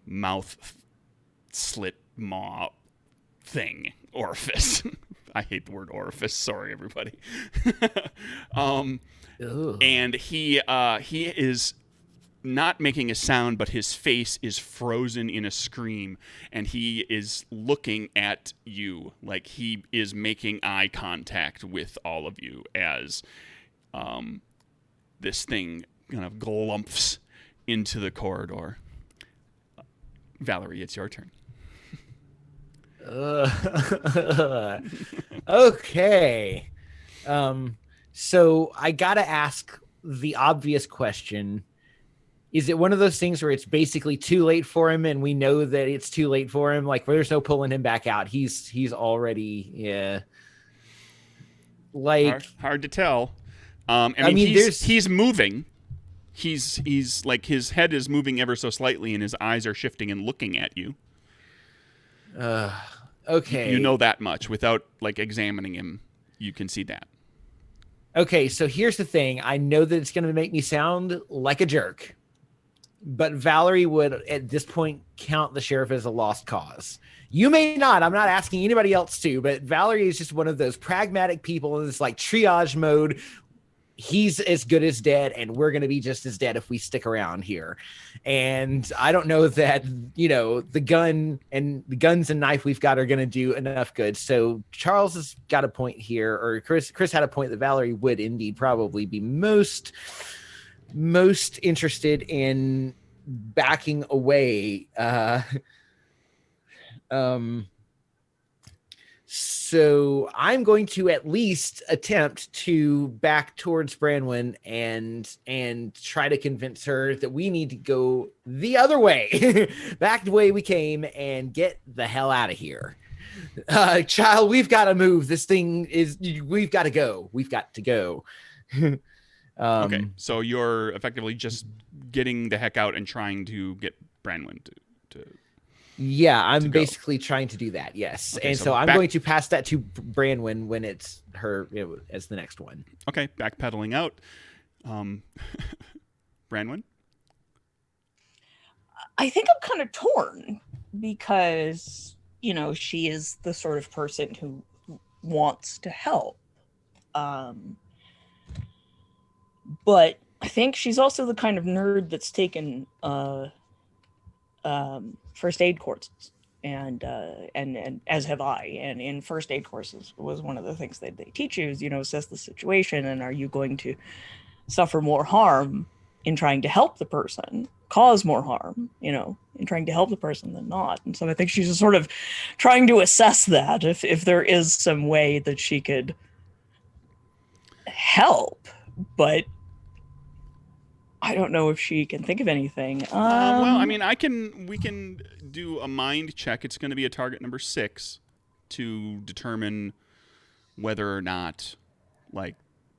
mouth slit maw thing, orifice. I hate the word orifice. Sorry, everybody. And he is not making a sound, but his face is frozen in a scream, and he is looking at you like he is making eye contact with all of you as this thing kind of glumps into the corridor. Valerie, it's your turn. Okay. So I gotta ask the obvious question. Is it one of those things where it's basically too late for him and we know that it's too late for him? Like, where there's no pulling him back out. He's already, yeah. Like, hard to tell. I mean he's moving. He's like, his head is moving ever so slightly and his eyes are shifting and looking at you. Okay. You know that much without like examining him. You can see that. Okay, so here's the thing. I know that it's going to make me sound like a jerk, but Valerie would at this point count the sheriff as a lost cause. You may not. I'm not asking anybody else to, but Valerie is just one of those pragmatic people in this like triage mode. He's as good as dead, and we're going to be just as dead if we stick around here. And I don't know that, the guns and knife we've got are going to do enough good. So Charles has got a point here, or Chris had a point that Valerie would indeed probably be most interested in backing away. So I'm going to at least attempt to back towards Branwen and try to convince her that we need to go the other way, back the way we came, and get the hell out of here. Child, we've got to move. We've got to go. We've got to go. Okay, so you're effectively just getting the heck out and trying to get Branwen to Yeah, I'm basically trying to do that, yes. Okay, and so I'm going to pass that to Branwen when it's her as the next one. Okay, backpedaling out. Branwen? I think I'm kind of torn because, she is the sort of person who wants to help. But I think she's also the kind of nerd that's taken first aid courses, and as have I. And in first aid courses was one of the things that they teach you is, assess the situation, and are you going to suffer more harm in trying to help the person, cause more harm, in trying to help the person than not. And so I think she's just sort of trying to assess that if there is some way that she could help, but I don't know if she can think of anything. Well, I mean, we can do a mind check. It's going to be a target number 6 to determine whether or not, like,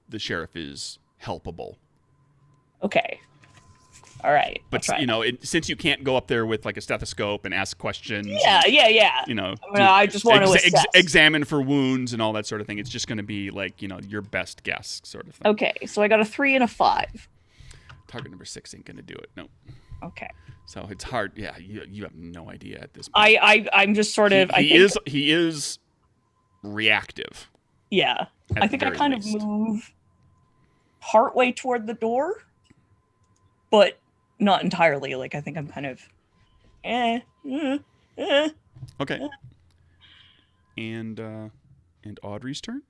the sheriff is helpable. Okay. All right. But since you can't go up there with like a stethoscope and ask questions. Yeah. I just want to examine for wounds and all that sort of thing. It's just going to be like, your best guess sort of thing. Okay, so I got a 3 and a 5. Target number 6 ain't gonna do it. No. Okay. So it's hard. Yeah, you have no idea at this point. I'm just sort of. He is reactive. Yeah, I think I kind of move partway toward the door, but not entirely. Like I think I'm kind of. Okay. And Audrey's turn.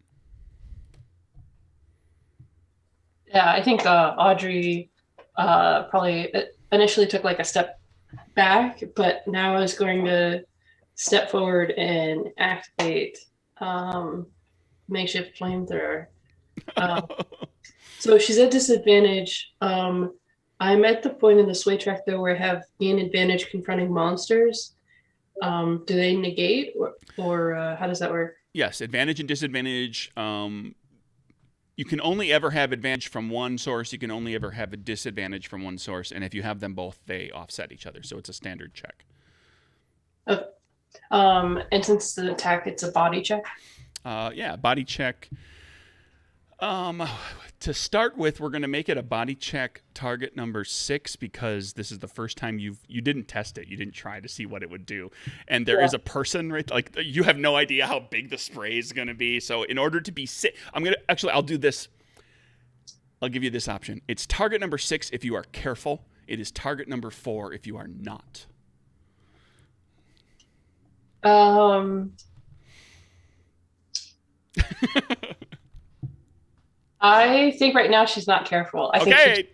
Yeah, I think Audrey probably initially took like a step back, but now is going to step forward and activate makeshift flamethrower Um, so she's at disadvantage. I'm at the point in the sway track though where I have gain advantage confronting monsters. Do they negate or how does that work? Yes, advantage and disadvantage. You can only ever have advantage from one source. You can only ever have a disadvantage from one source. And if you have them both, they offset each other. So it's a standard check. Okay. And since the attack, it's a body check. Yeah, body check. To start with, we're going to make it a body check target number 6 because this is the first time you didn't test it. You didn't try to see what it would do. And there is a person, right? Like, you have no idea how big the spray is going to be. So in order to be safe, I'll do this. I'll give you this option. It's target number 6 if you are careful. It is target number 4 if you are not. I think right now she's not careful. Okay.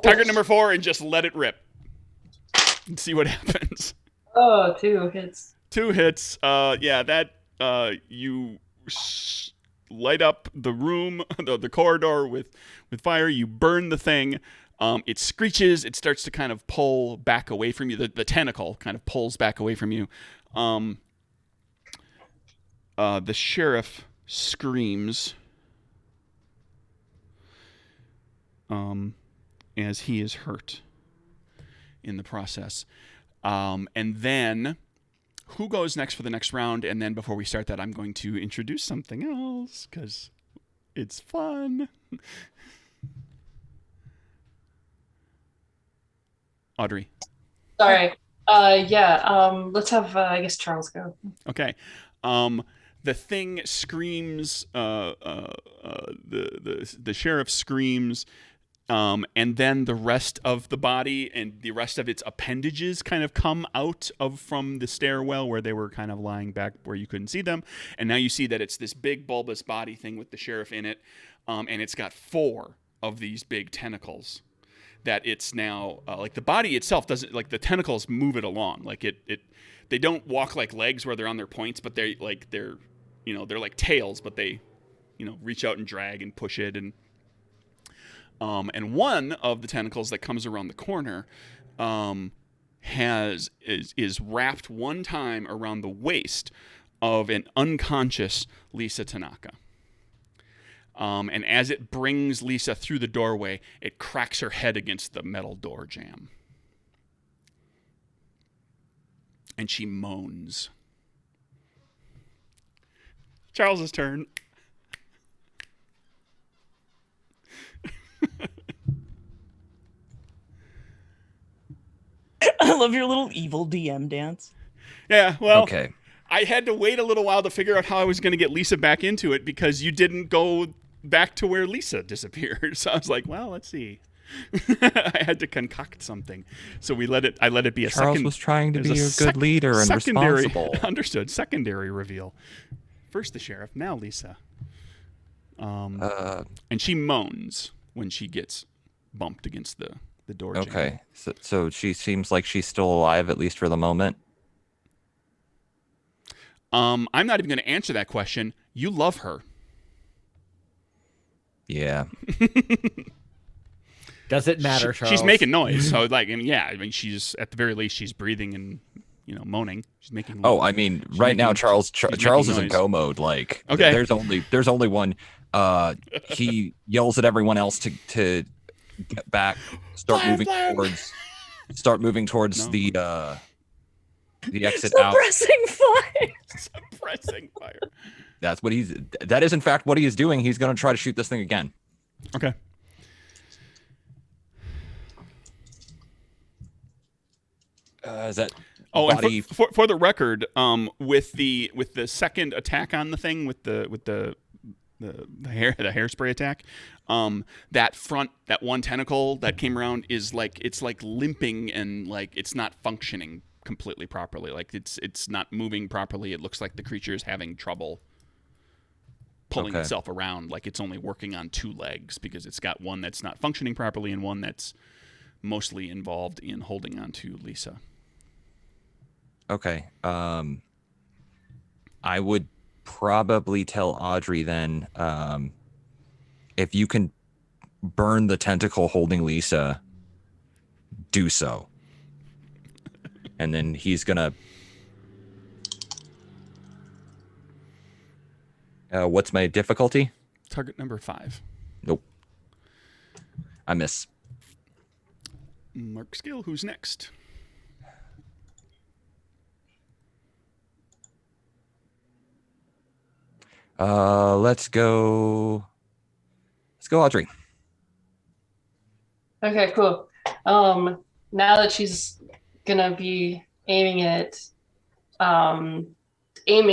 Target number 4 and just let it rip. And see what happens. Oh, 2 hits. 2 hits. Yeah, that you light up the room, the corridor with fire. You burn the thing. It screeches. It starts to kind of pull back away from you. The tentacle kind of pulls back away from you. The sheriff screams as he is hurt in the process. And then, who goes next for the next round? And then before we start that, I'm going to introduce something else because it's fun. Audrey. Sorry. Let's have, I guess, Charles go. Okay. The thing screams, the sheriff screams, and then the rest of the body and the rest of its appendages kind of come out from the stairwell where they were kind of lying back where you couldn't see them. And now you see that it's this big bulbous body thing with the sheriff in it, and it's got 4 of these big tentacles. That it's now like the body itself doesn't, like the tentacles move it along, like they don't walk like legs where they're on their points, but they're like tails, but they reach out and drag and push it, and one of the tentacles that comes around the corner is wrapped one time around the waist of an unconscious Lisa Tanaka. And as it brings Lisa through the doorway, it cracks her head against the metal door jamb. And she moans. Charles's turn. I love your little evil DM dance. Yeah, well, Okay. I had to wait a little while to figure out how I was going to get Lisa back into it because you didn't go back to where Lisa disappeared. So I was like, well, let's see. I had to concoct something. So I let it be a Charles second. was trying to it was be a good leader and secondary, responsible. Understood. Secondary reveal. First the sheriff, now Lisa. And she moans when she gets bumped against the door jamb. Okay. So she seems like she's still alive, at least for the moment. I'm not even going to answer that question. You love her. Yeah. Does it matter, Charles? She's making noise. So, she's, at the very least, she's breathing and, moaning. She's making noise. Oh, I mean, right now, Charles is in noise. go mode. Like, Okay. there's only one. He yells at everyone else to get back, start moving towards the exit out. Suppressing fire. Suppressing fire. That is in fact what he is doing. He's going to try to shoot this thing again. Okay. Is that body? And for the record, with the second attack on the thing, with the hairspray attack, that one tentacle that came around is it's limping and it's not functioning completely properly. Like it's not moving properly. It looks like the creature is having trouble pulling itself around. Like it's only working on 2 legs because it's got one that's not functioning properly and one that's mostly involved in holding on to Lisa. Okay. I would probably tell Audrey then, if you can burn the tentacle holding Lisa, do so. And then he's gonna. What's my difficulty? Target number 5. Nope. I miss. Mark skill. Who's next? Let's go. Let's go, Audrey. Okay, cool. Now that she's gonna be aiming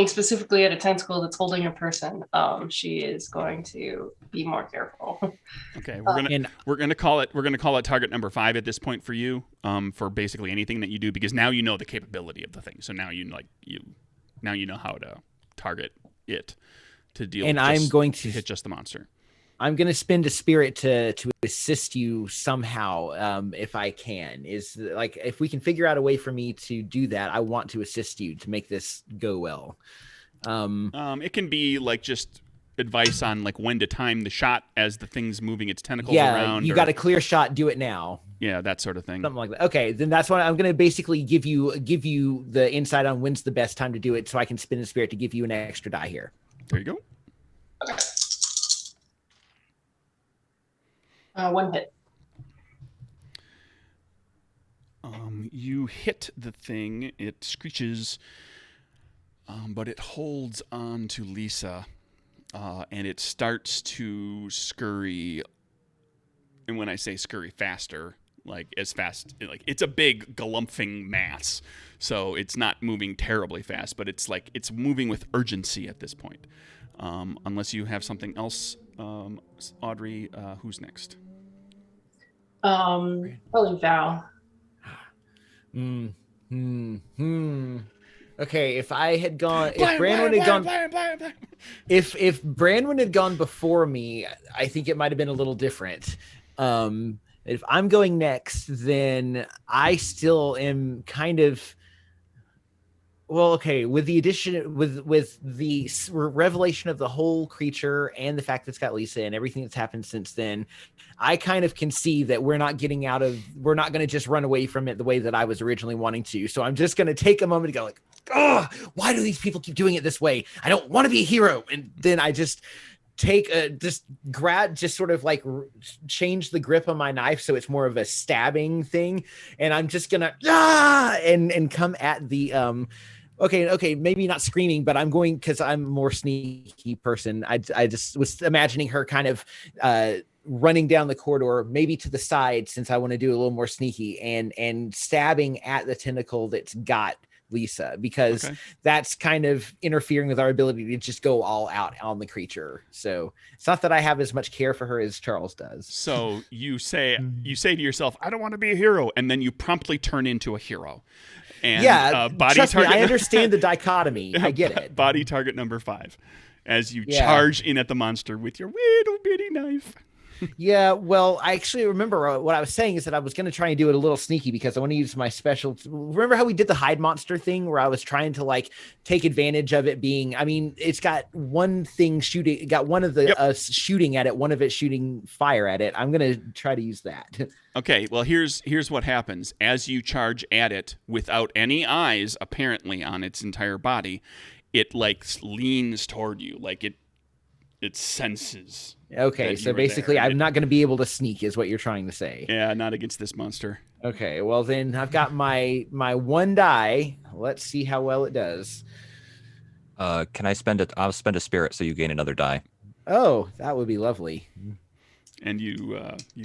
specifically at a tentacle that's holding a person, she is going to be more careful. Okay, we're gonna call it target number 5 at this point for you, for basically anything that you do, because now you know the capability of the thing. So now you know how to target it to deal. And with I'm going to hit just the monster. I'm going to spend a spirit to assist you somehow, if I can. Is like, if we can figure out a way for me to do that, I want to assist you to make this go well. It can be like just advice on like when to time the shot as the thing's moving its tentacles around. You got a clear shot, do it now. Yeah, that sort of thing. Something like that. Okay, then that's what I'm going to basically give you the insight on when's the best time to do it, so I can spend a spirit to give you an extra die here. There you go. Okay. 1 hit. You hit the thing. It screeches, but it holds on to Lisa, and it starts to scurry. And when I say scurry, faster, like as fast, like it's a big galumphing mass. So it's not moving terribly fast, but it's like it's moving with urgency at this point. Unless you have something else, Audrey, who's next? Probably Val. Okay, if I had gone, if Branwen had gone, if Branwen had gone before me, I think it might have been a little different. If I'm going next, then I still am kind of. Well, okay, with the addition, with the revelation of the whole creature and the fact that it's got Lisa and everything that's happened since then, I kind of can see that we're not going to just run away from it the way that I was originally wanting to. So I'm just going to take a moment to go like, oh, why do these people keep doing it this way? I don't want to be a hero. And then I just take sort of like change the grip on my knife so it's more of a stabbing thing. And I'm just going to, and come at the, Okay, maybe not screaming, but I'm going, because I'm a more sneaky person. I just was imagining her kind of running down the corridor, maybe to the side, since I want to do a little more sneaky, and stabbing at the tentacle that's got Lisa, because that's kind of interfering with our ability to just go all out on the creature. So it's not that I have as much care for her as Charles does. So you say to yourself, I don't want to be a hero, and then you promptly turn into a hero. And, body trust target me, I understand the dichotomy. I get it. Body target number 5, as you charge in at the monster with your little bitty knife. Yeah, well, I actually remember what I was saying is that I was going to try and do it a little sneaky, because I want to use my special. Remember how we did the hide monster thing where I was trying to like take advantage of it being, I mean, it's got one thing shooting, got one of the us shooting at it, one of it shooting fire at it. I'm going to try to use that. Okay, well, here's what happens. As you charge at it without any eyes apparently on its entire body, it like leans toward you, like it senses. Okay, so basically I'm not going to be able to sneak is what you're trying to say. Yeah, not against this monster. Okay, well then I've got my 1 die. Let's see how well it does. Can I spend it? I'll spend a spirit so you gain another die. Oh, that would be lovely. And you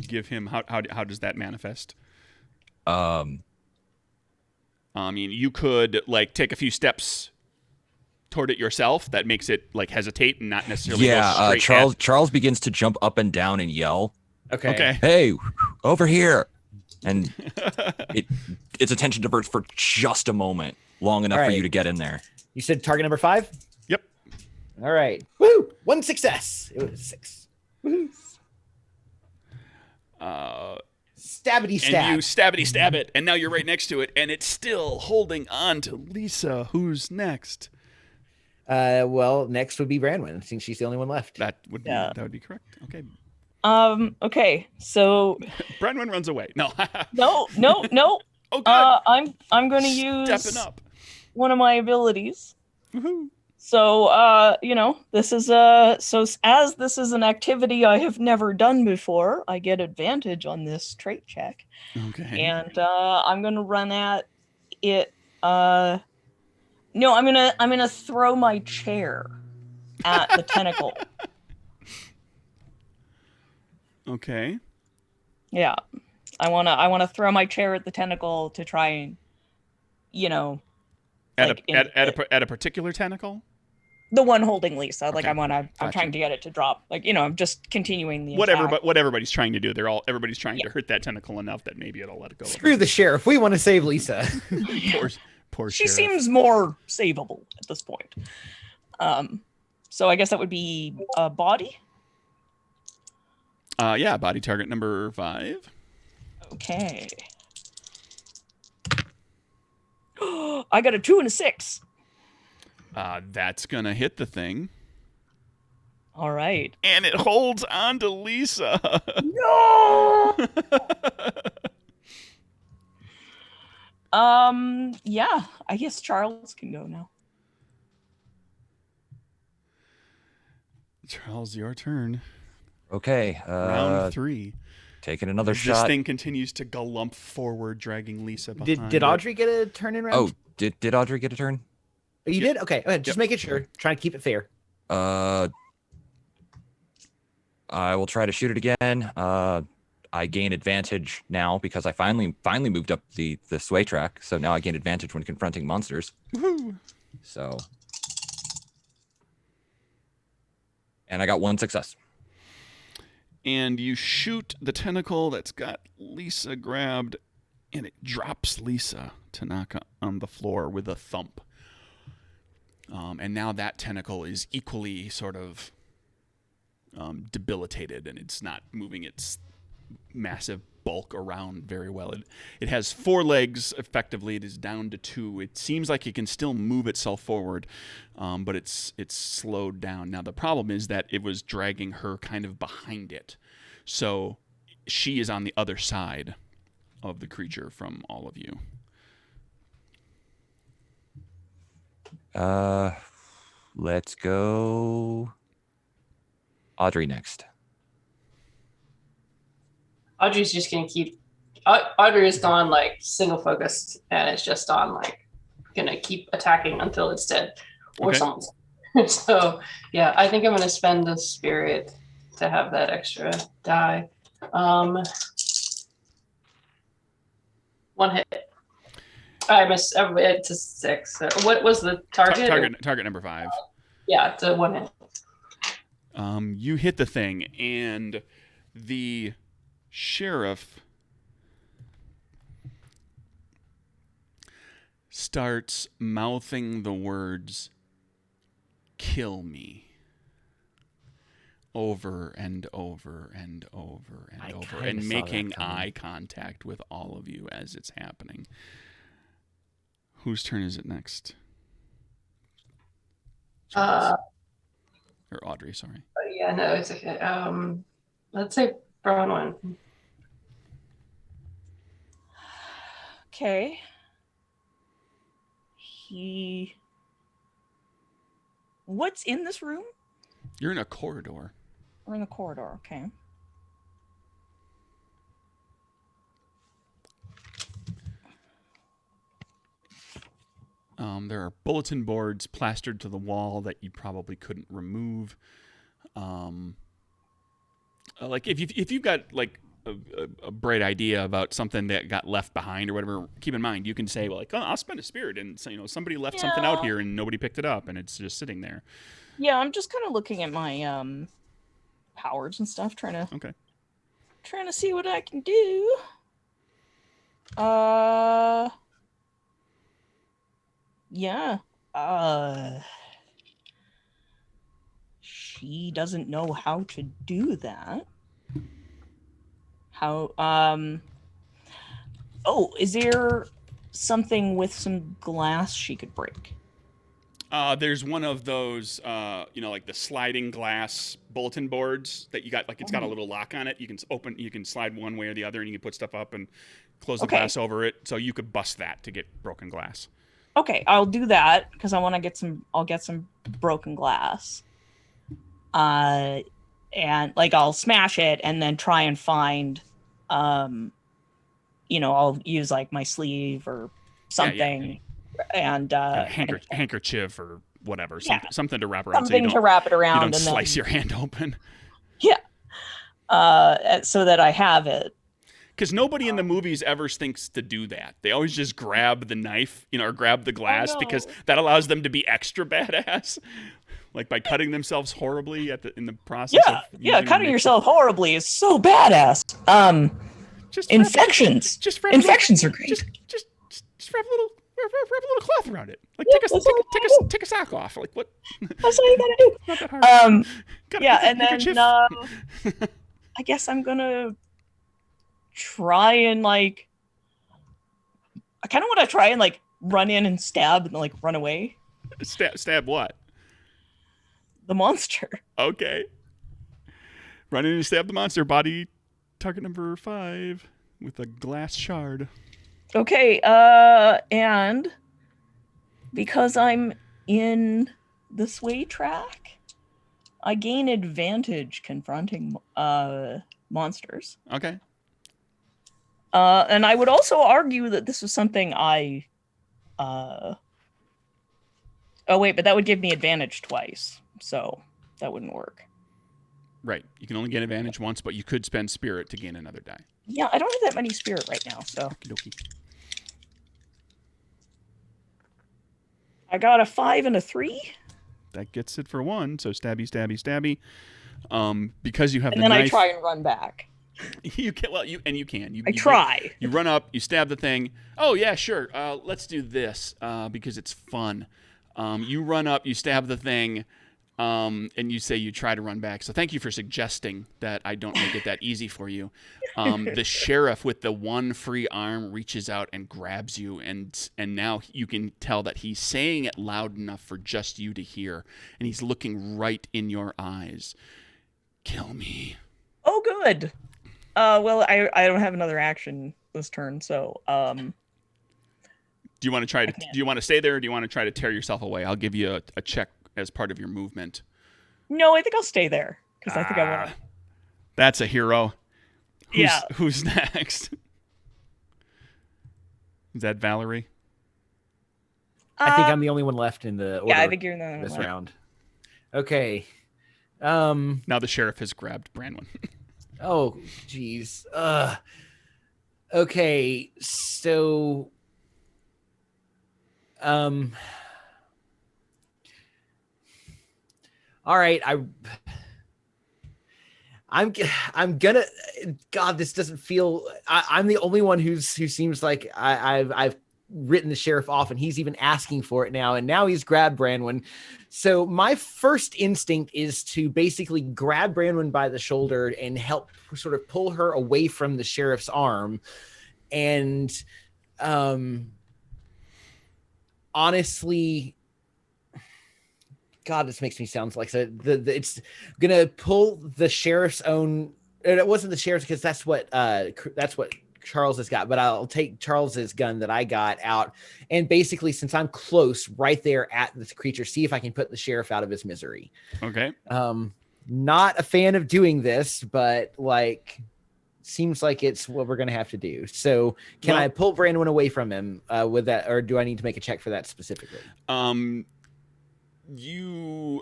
give him, how does that manifest? I mean, you could like take a few steps toward it yourself. That makes it like hesitate and not necessarily go straight Charles begins to jump up and down and yell. Okay. Hey, over here. And its attention diverts for just a moment, long enough for you to get in there. You said target number 5? Yep. All right. Woo! 1 success. It was 6. Woo! Stabbity stab. And you stabbity stab it, and now you're right next to it, and it's still holding on to Lisa. Who's next? Well, next would be Branwyn, since she's the only one left. That would be correct. Okay. Okay, so Brenwyn runs away. No. no. Oh, good. I'm going to use Stepping up. one of my abilities. Woohoo. So, this is as this is an activity I have never done before, I get advantage on this trait check. Okay. And I'm going to run at it. No, I'm going to throw my chair at the tentacle. Okay. Yeah. I want to throw my chair at the tentacle to try and At a particular tentacle? the one holding Lisa. Like Okay. I'm Gotcha. trying to get it to drop. Like, I'm just continuing the Whatever, attack. but what everybody's trying to do, everybody's trying to hurt that tentacle enough that maybe it'll let it go. Screw the sheriff. We want to save Lisa. Poor She sheriff. seems more savable at this point. So I guess that would be a body. Yeah, body target number 5. Okay. I got a 2 and a 6. That's gonna hit the thing. All right. And it holds on to Lisa. No. Yeah. I guess Charles can go now. Charles, your turn. Okay. Round 3. Taking another This shot. thing continues to galump forward, dragging Lisa behind. Did Audrey get a turn in round? Oh, did Audrey get a turn? Oh, you did? Okay. Just making sure. Trying to keep it fair. I will try to shoot it again. I gain advantage now because I finally moved up the sway track, so now I gain advantage when confronting monsters. Woohoo. So, and I got 1 success. And you shoot the tentacle that's got Lisa grabbed, and it drops Lisa to knock on the floor with a thump. And now that tentacle is equally sort of debilitated, and it's not moving its massive bulk around very well. It has 4 legs, effectively. It is down to 2. It seems like it can still move itself forward, but it's slowed down. Now, the problem is that it was dragging her kind of behind it. So she is on the other side of the creature from all of you. Let's go Audrey next. Audrey's just gonna keep. Audrey is gone like single focused, and it's just on like gonna keep attacking until it's dead or Okay. someone's. So yeah, I think I'm gonna spend the spirit to have that extra die. 1 hit. I missed. It's a 6. So what was the target? Target number 5. Yeah, it's a 1 hit. You hit the thing, and the sheriff starts mouthing the words, "Kill me," over and over and over and I over, kinda and saw making that coming. eye contact with all of you as it's happening. Whose turn is it next? Charles. Or Audrey, sorry. Yeah, no, it's okay. Let's say brown one. Okay. What's in this room? You're in a corridor. We're in the corridor. Okay. There are bulletin boards plastered to the wall that you probably couldn't remove. Like if you've got like a bright idea about something that got left behind or whatever, keep in mind you can say, well, like, oh, I'll spend a spirit, and so, somebody left something out here and nobody picked it up, and it's just sitting there. Yeah, I'm just kind of looking at my powers and stuff, trying to see what I can do. Yeah. She doesn't know how to do that. Oh, is there something with some glass she could break? There's one of those, like the sliding glass bulletin boards that you got. Like it's got a little lock on it. You can slide one way or the other, and you can put stuff up and close the glass over it. So you could bust that to get broken glass. Okay, I'll do that because I want to get some. I'll get some broken glass. And like I'll smash it and then try and find, I'll use like my sleeve or something, and handkerchief or whatever, something to wrap around. Something to wrap it around. You don't slice your hand open. Yeah. So that I have it. Because nobody in the movies ever thinks to do that. They always just grab the knife, or grab the glass because that allows them to be extra badass. Like by cutting themselves horribly in the process. Cutting yourself horribly is so badass. Infections. Infections are great. Just wrap a little cloth around it. Like take a sock off. Like what? That's all you gotta do. Not that hard. And then I guess I'm gonna try and I kind of want to try and run in and stab and run away. Stab what? The monster. Okay. Run in and stab the monster. Body target number 5 with a glass shard. Okay. And because I'm in the sway track, I gain advantage confronting monsters. Okay. And I would also argue that this was something I. Oh wait, but that would give me advantage twice. So that wouldn't work. Right. You can only get advantage once, but you could spend spirit to gain another die. Yeah, I don't have that many spirit right now, so. Okey-dokey. I got a 5 and a 3. That gets it for 1. So stabby, stabby, stabby. Because you have and the knife. And then I try and run back. You can. Well, you can. I try. You run up. You stab the thing. Oh yeah, sure. Let's do this because it's fun. You run up. You stab the thing. And you say you try to run back. So thank you for suggesting that I don't make it that easy for you. The sheriff with the one free arm reaches out and grabs you, and now you can tell that he's saying it loud enough for just you to hear, and he's looking right in your eyes. Kill me. Oh, good. Well, I don't have another action this turn, so Do you want to try to? Do you want to stay there, or do you want to try to tear yourself away? I'll give you a check as part of your movement. No, I think I'll stay there because I think I want to. That's a hero. Who's next? Is that Valerie? I think I'm the only one left in the order. Yeah, I think you're in the this round. Okay. Now the sheriff has grabbed Branwen. Oh, geez. Okay, so all right, I'm gonna. God, this doesn't feel. I'm the only one who seems like I've written the sheriff off, and he's even asking for it now, and now he's grabbed Branwen. So my first instinct is to basically grab Branwen by the shoulder and help sort of pull her away from the sheriff's arm, and honestly. God, this makes me sound like it's gonna pull the sheriff's own. It wasn't the sheriff's because that's what Charles has got. But I'll take Charles's gun that I got out, and basically, since I'm close, right there at this creature, see if I can put the sheriff out of his misery. Okay. Not a fan of doing this, but seems like it's what we're gonna have to do. So, can I pull Branwen away from him with that, or do I need to make a check for that specifically?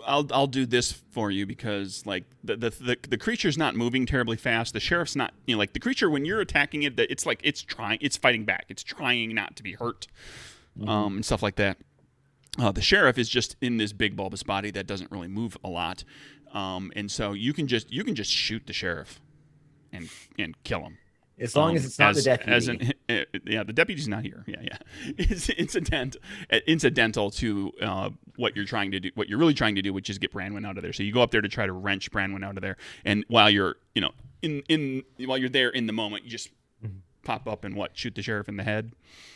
I'll do this for you because the creature's not moving terribly fast. The sheriff's not, the creature when you're attacking it, it's fighting back. It's trying not to be hurt, and stuff like that. The sheriff is just in this big bulbous body that doesn't really move a lot, and so you can just shoot the sheriff, and kill him. As long as it's not the deputy. The deputy's not here. Yeah. It's incidental to what you're trying to do, what you're really trying to do, which is get Branwen out of there. So you go up there to try to wrench Branwen out of there, and while you're, while you're there in the moment, you just pop up and shoot the sheriff in the head.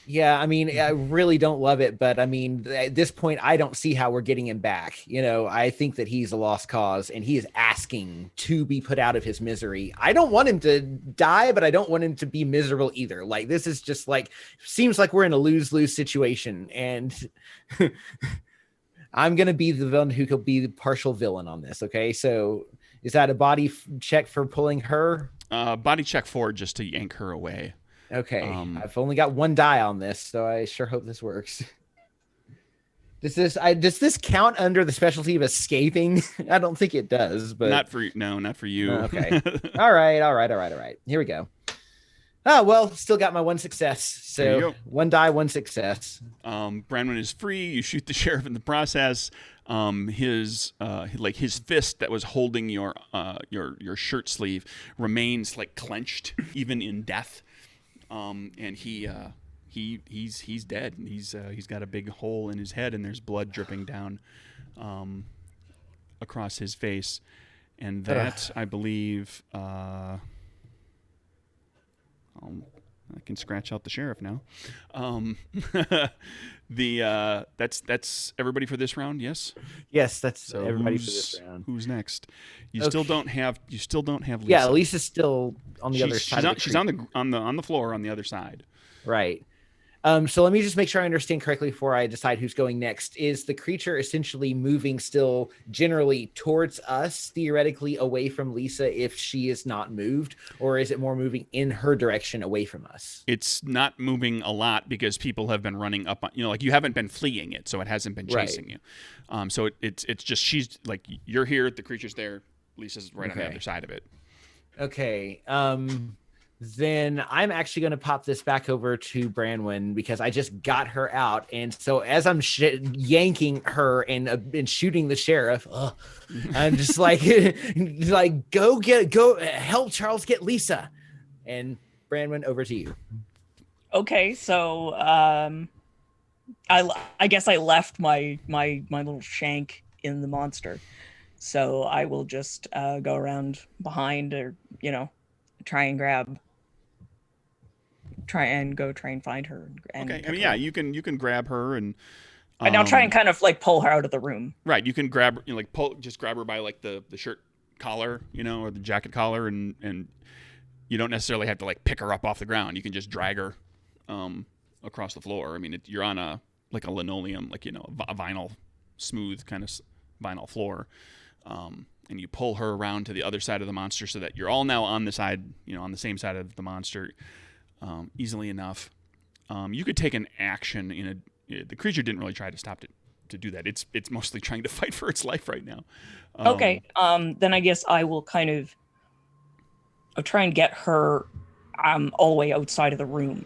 Yeah, I mean, I really don't love it, but I mean, at this point, I don't see how we're getting him back. I think that he's a lost cause, and he is asking to be put out of his misery. I don't want him to die, but I don't want him to be miserable either. Like, this is just like, seems like we're in a lose-lose situation, and I'm gonna be the villain who could be the partial villain on this. Okay, so is that a body check for pulling her? Body check 4 just to yank her away. Okay, I've only got 1 die on this, so I sure hope this works. Does this count under the specialty of escaping? I don't think it does, but not for you. Okay. All right. Here we go. Oh, well, still got my 1 success. So 1 die, 1 success. Branwen is free. You shoot the sheriff in the process. His fist that was holding your shirt sleeve remains like clenched even in death. And he's dead. He's got a big hole in his head, and there's blood dripping down across his face. And that, I believe, I can scratch out the sheriff now. That's everybody for this round. Yes. Yes, that's everybody for this round. Who's next? You still don't have Lisa. Yeah, Lisa's still on the other side. She's on the floor on the other side. Right. So let me just make sure I understand correctly before I decide who's going next. Is the creature essentially moving still generally towards us, theoretically away from Lisa if she is not moved, or is it more moving in her direction away from us? It's not moving a lot because people have been running up on, like you haven't been fleeing it, so it hasn't been chasing you. So it's just, she's like, you're here, the creature's there, Lisa's right on the other side of it. Okay. Then I'm actually going to pop this back over to Branwen because I just got her out. And so as I'm yanking her and shooting the sheriff, I'm just like, go help Charles get Lisa. And Branwen, over to you. Okay. So, I guess I left my little shank in the monster. So I will just go around behind, or, try and find her. Okay. I mean, yeah, you can grab her and I'll try and kind of like pull her out of the room. Right. You can grab, just grab her by like the shirt collar, or the jacket collar, and you don't necessarily have to like pick her up off the ground. You can just drag her across the floor. I mean, you're on a linoleum, a vinyl, smooth kind of vinyl floor. And you pull her around to the other side of the monster so that you're all now on the side, on the same side of the monster, easily enough. You could take an action the creature didn't really try to stop it to do that. It's mostly trying to fight for its life right now. Okay. Then I guess I will I'll try and get her all the way outside of the room.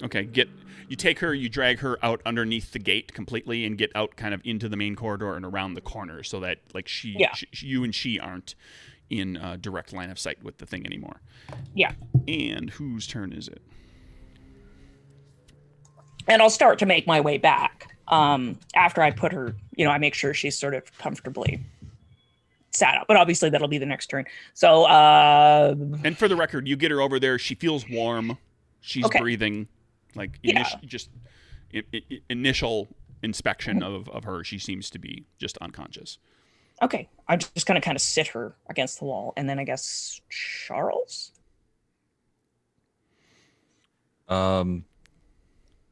Okay. You take her, you drag her out underneath the gate completely and get out kind of into the main corridor and around the corner so that you and she aren't in direct line of sight with the thing anymore. Yeah. And whose turn is it? And I'll start to make my way back. After I put her, I make sure she's sort of comfortably sat up, but obviously that'll be the next turn. So, and for the record, you get her over there. She feels warm. She's breathing. Just initial inspection of her, she seems to be just unconscious. Okay, I just kind of sit her against the wall, and then I guess Charles.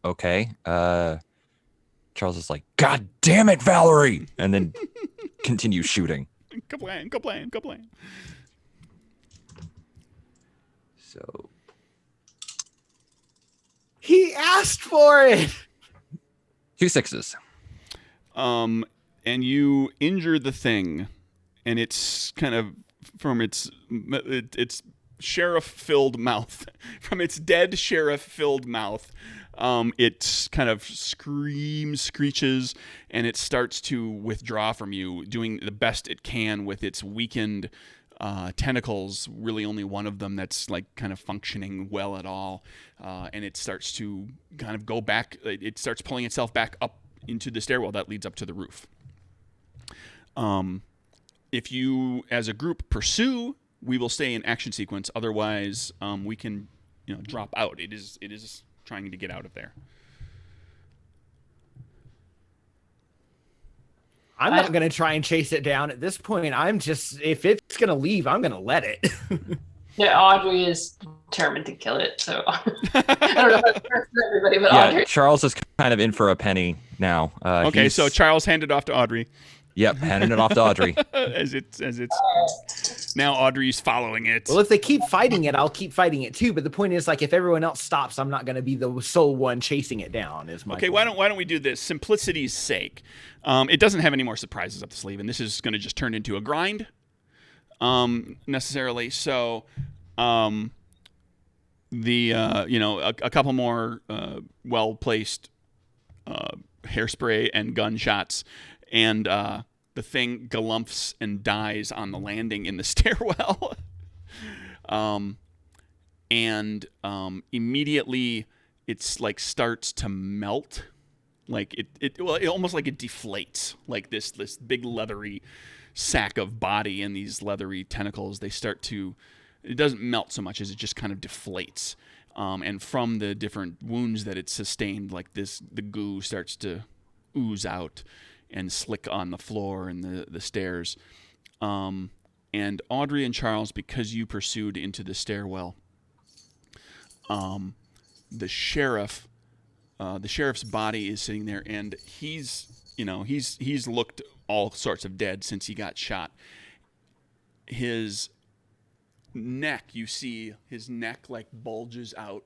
Okay. Charles is like, "God damn it, Valerie!" and then continue shooting. Kablam. So. He asked for it. 2 6s. And you injure the thing, and it's kind of from its sheriff-filled mouth, from its dead sheriff-filled mouth. It kind of screeches, and it starts to withdraw from you, doing the best it can with its weakened tentacles, really only one of them that's kind of functioning well at all. And it starts to kind of go back. It starts pulling itself back up into the stairwell that leads up to the roof. If you, as a group, pursue, we will stay in action sequence. Otherwise, we can, drop out. It is trying to get out of there. I'm not going to try and chase it down at this point. I'm just, if it's going to leave, I'm going to let it. Yeah, Audrey is determined to kill it. So I don't know if that's for everybody, but Yeah, Audrey. Charles is kind of in for a penny now. Okay, so Charles handed off to Audrey. Yep, handing it off to Audrey. as it's now Audrey's following it. Well, if they keep fighting it, I'll keep fighting it too. But the point is, like, if everyone else stops, I'm not going to be the sole one chasing it down. Is my okay? point. Why don't we do this? Simplicity's sake. It doesn't have any more surprises up the sleeve, and this is going to just turn into a grind. Necessarily. So, a couple more well placed hairspray and gunshots, and the thing galumphs and dies on the landing in the stairwell. Immediately it's like starts to melt, like it almost like it deflates, like this big leathery sack of body and these leathery tentacles. They start to, it doesn't melt so much as it just kind of deflates. And from the different wounds that it sustained, like the goo starts to ooze out and slick on the floor and the stairs. And Audrey and Charles, because you pursued into the stairwell, the sheriff's body is sitting there, and he's looked all sorts of dead since he got shot. His neck, you see his neck like bulges out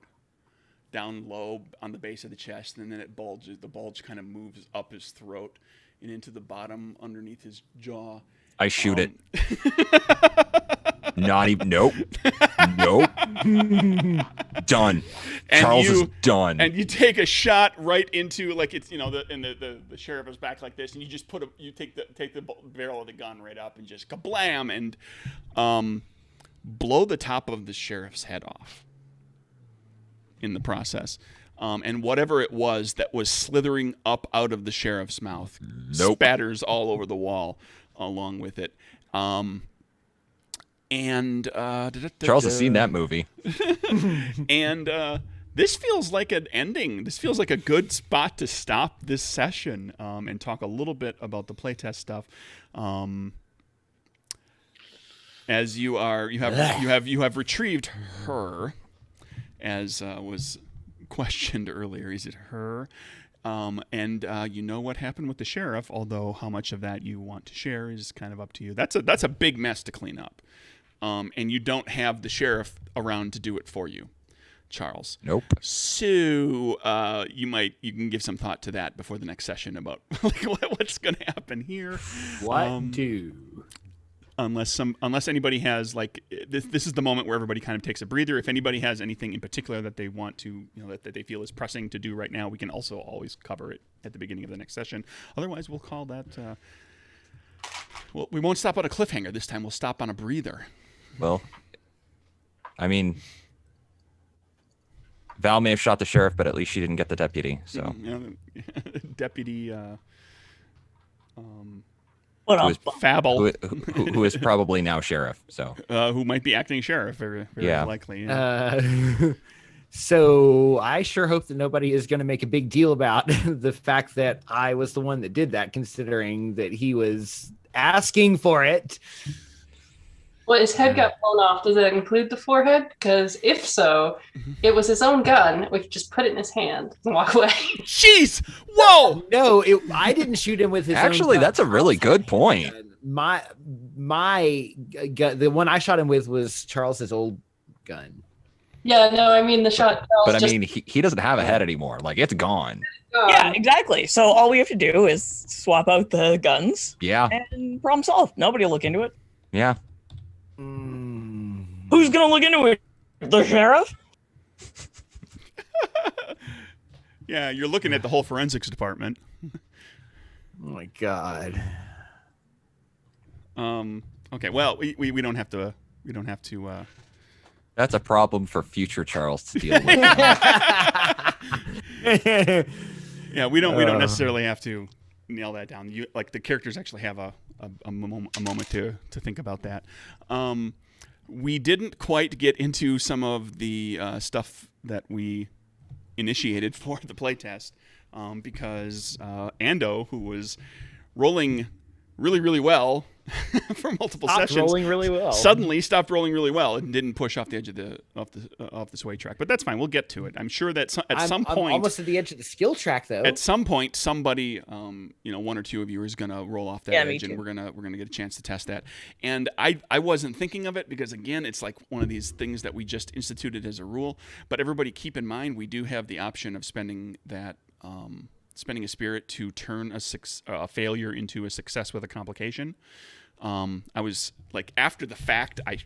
down low on the base of the chest, and then it bulges. The bulge kind of moves up his throat and into the bottom underneath his jaw. I shoot it. Not even. Nope. Done. And Charles is done. And you take a shot right into, like, it's, the sheriff is back like this, and you just take the barrel of the gun right up and just kablam, and blow the top of the sheriff's head off in the process. And whatever it was that was slithering up out of the sheriff's mouth spatters all over the wall along with it. Charles has seen that movie. And this feels like an ending. This feels like a good spot to stop this session and talk a little bit about the playtest stuff. As you have retrieved her, as was questioned earlier. Is it her? And you know what happened with the sheriff, although how much of that you want to share is kind of up to you. That's a big mess to clean up. And you don't have the sheriff around to do it for you, Charles. Nope. So you can give some thought to that before the next session about like what's going to happen here. What do? Unless anybody has, like, this is the moment where everybody kind of takes a breather. If anybody has anything in particular that they want to, that they feel is pressing to do right now, we can also always cover it at the beginning of the next session. Otherwise, we'll call that. Well, we won't stop on a cliffhanger this time. We'll stop on a breather. Well, I mean, Val may have shot the sheriff, but at least she didn't get the deputy. So deputy. What who a is, Fabble, who is probably now sheriff. So who might be acting sheriff, very likely. Yeah. So I sure hope that nobody is going to make a big deal about the fact that I was the one that did that, considering that he was asking for it. Well, his head got blown off. Does that include the forehead? Because if so, it was his own gun. We could just put it in his hand and walk away. Jeez! Whoa! No, I didn't shoot him with his actually, own gun. that's a really good point. My gun, the one I shot him with was Charles's old gun. Yeah, no, I mean the shot. But I mean, he doesn't have a head anymore. Like, it's gone. Yeah, exactly. So all we have to do is swap out the guns. Yeah. And problem solved. Nobody will look into it. Yeah. Who's gonna look into it? The sheriff? Yeah, you're looking at the whole forensics department. Oh my god. Okay. Well, we don't have to. We don't have to. That's a problem for future Charles to deal with. Yeah, we don't necessarily have to nail that down. The characters actually have a moment to think about that. we didn't quite get into some of the stuff that we initiated for the playtest because Ando, who was rolling really, really well for multiple sessions, rolling really well. Suddenly stopped rolling really well and didn't push off the edge of the off the sway track. But that's fine. We'll get to it. I'm sure that at some point, I'm almost at the edge of the skill track though. At some point, somebody, one or two of you is gonna roll off that edge, and we're gonna get a chance to test that. And I wasn't thinking of it because again, it's like one of these things that we just instituted as a rule. But everybody, keep in mind, we do have the option of spending that. Spending a spirit to turn a failure into a success with a complication. I was like, after the fact, I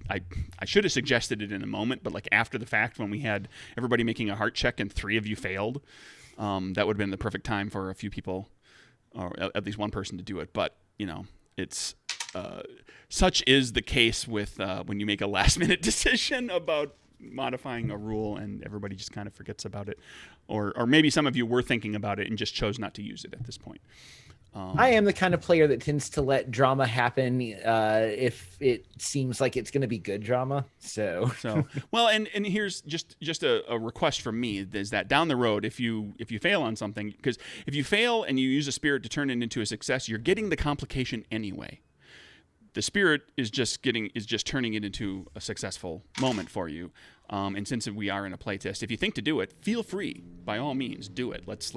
should have suggested it in a moment, but like after the fact, when we had everybody making a heart check and 3 of you failed, that would have been the perfect time for a few people, or at least one person, to do it. But it's such is the case with when you make a last minute decision about modifying a rule and everybody just kind of forgets about it, or maybe some of you were thinking about it and just chose not to use it at this point. I am the kind of player that tends to let drama happen if it seems like it's going to be good drama. So well, and here's just a request from me is that down the road, if you fail on something, because if you fail and you use a spirit to turn it into a success, you're getting the complication anyway. The spirit is just turning it into a successful moment for you. And since we are in a playtest, if you think to do it, feel free. By all means, do it. Let's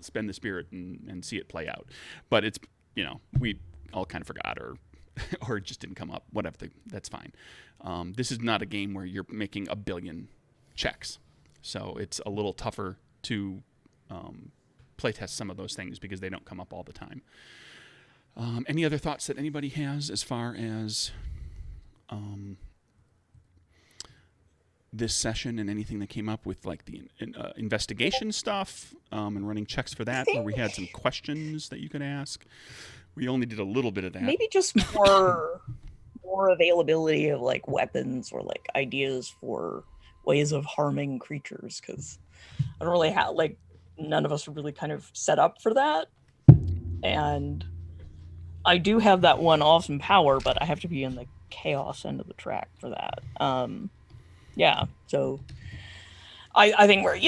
spend the spirit and see it play out. But it's we all kind of forgot or it just didn't come up. Whatever, that's fine. This is not a game where you're making a billion checks, so it's a little tougher to playtest some of those things because they don't come up all the time. Any other thoughts that anybody has as far as this session and anything that came up with like the investigation stuff and running checks for that, where we had some questions that you could ask? We only did a little bit of that. Maybe just more availability of like weapons or like ideas for ways of harming creatures, because I don't really have none of us are really kind of set up for that. And I do have that one awesome power, but I have to be in the chaos end of the track for that. So I think we're,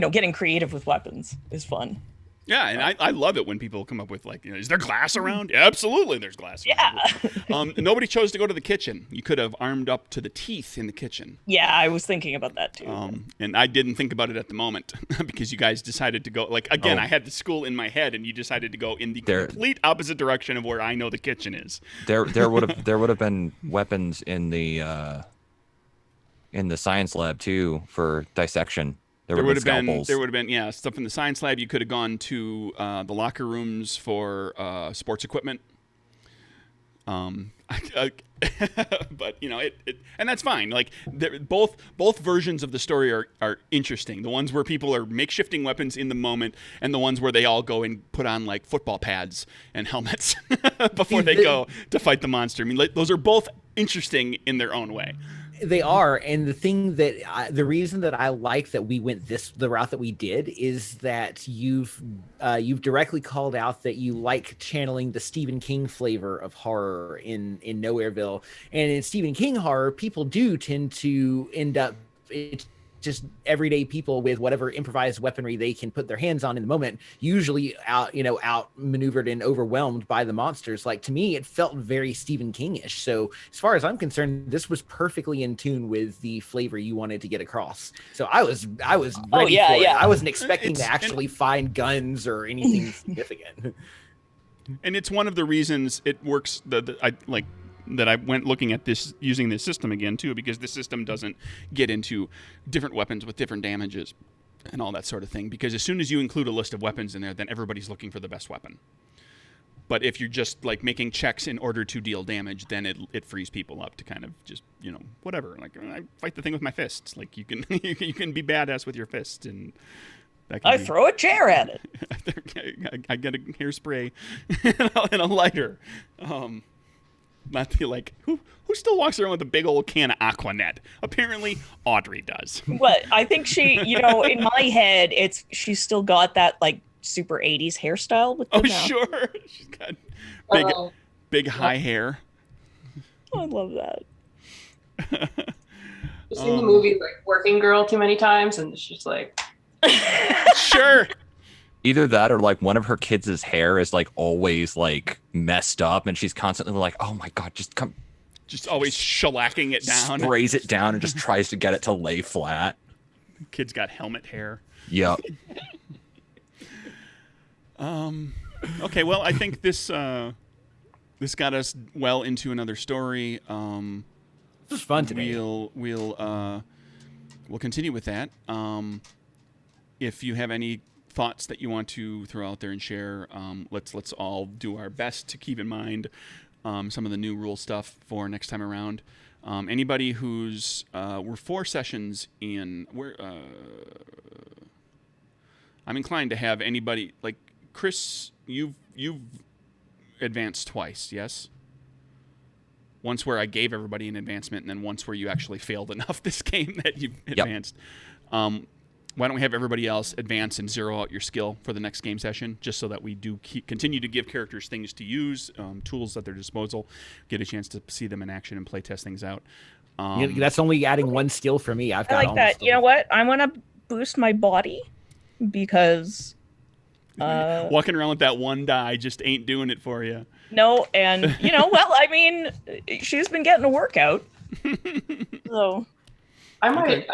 getting creative with weapons is fun. Yeah, and I love it when people come up with is there glass around? Yeah, absolutely, there's glass around. Nobody chose to go to the kitchen. You could have armed up to the teeth in the kitchen. Yeah, I was thinking about that too. And I didn't think about it at the moment because you guys decided to go, I had the school in my head and you decided to go in the complete opposite direction of where I know the kitchen is. There would have been weapons in the science lab too for dissection. There would have been stuff in the science lab. You could have gone to the locker rooms for sports equipment. But and that's fine. Both versions of the story are interesting. The ones where people are makeshifting weapons in the moment, and the ones where they all go and put on football pads and helmets before they go to fight the monster. I mean, those are both interesting in their own way. They are, and the reason that I like that we went the route that we did is that you've directly called out that you like channeling the Stephen King flavor of horror in Nowhereville, and in Stephen King horror, people do tend to end up just everyday people with whatever improvised weaponry they can put their hands on in the moment, usually outmaneuvered and overwhelmed by the monsters. To me, it felt very Stephen King-ish. So as far as I'm concerned, this was perfectly in tune with the flavor you wanted to get across. So I was ready for it. I wasn't expecting to actually find guns or anything significant. And it's one of the reasons it works that I went looking at this, using this system again too, because this system doesn't get into different weapons with different damages and all that sort of thing. Because as soon as you include a list of weapons in there, then everybody's looking for the best weapon. But if you're just making checks in order to deal damage, then it frees people up to kind of just whatever. I fight the thing with my fists. You can you can be badass with your fists, and I throw a chair at it. I get a hairspray and a lighter. Not to who still walks around with a big old can of Aquanet? Apparently, Audrey does. But I think she, in my head, she's still got that super 80s hairstyle with the sure, she's got big high hair. I love that. I've seen the movie like Working Girl too many times, and it's just like, Sure. Either that or like one of her kids' hair is like always like messed up and she's constantly like, oh my God, just come. Just always shellacking it down. Sprays it down and just tries to get it to lay flat. Kid's got helmet hair. Yep. Okay, well, I think this got us well into another story. This was fun today. We'll continue with that. If you have any thoughts that you want to throw out there and share, let's all do our best to keep in mind some of the new rule stuff for next time around. Anybody who's we're 4 sessions in. I'm inclined to have anybody like Chris. You've advanced twice, yes. Once where I gave everybody an advancement, and then once where you actually failed enough this game that you advanced. Why don't we have everybody else advance and zero out your skill for the next game session, just so that we do continue to give characters things to use, tools at their disposal, get a chance to see them in action and play test things out. That's only adding 1 skill for me. I've got I like that. You know what? I want to boost my body because walking around with that 1 die just ain't doing it for you. No, and well, I mean, she's been getting a workout, so. I might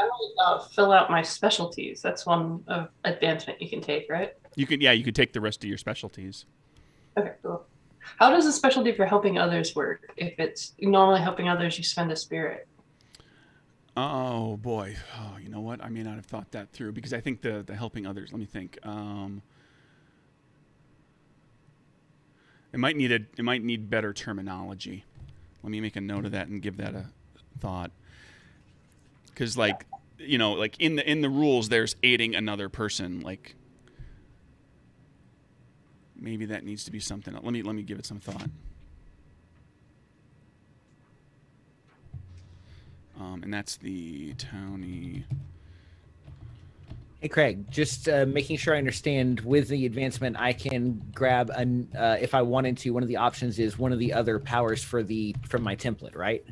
fill out my specialties. That's one of advancement you can take, right? You could take the rest of your specialties. Okay, cool. How does a specialty for helping others work? If it's normally helping others, you spend a spirit. Oh boy. Oh, you know what? I may not have thought that through because I think the helping others. Let me think. It might need better terminology. Let me make a note of that and give that a thought. Because like in the rules, there's aiding another person. Like maybe that needs to be something. Let me give it some thought. And that's the townie. Hey Craig, just making sure I understand. With the advancement, I can grab if I wanted to. One of the options is one of the other powers from my template, right?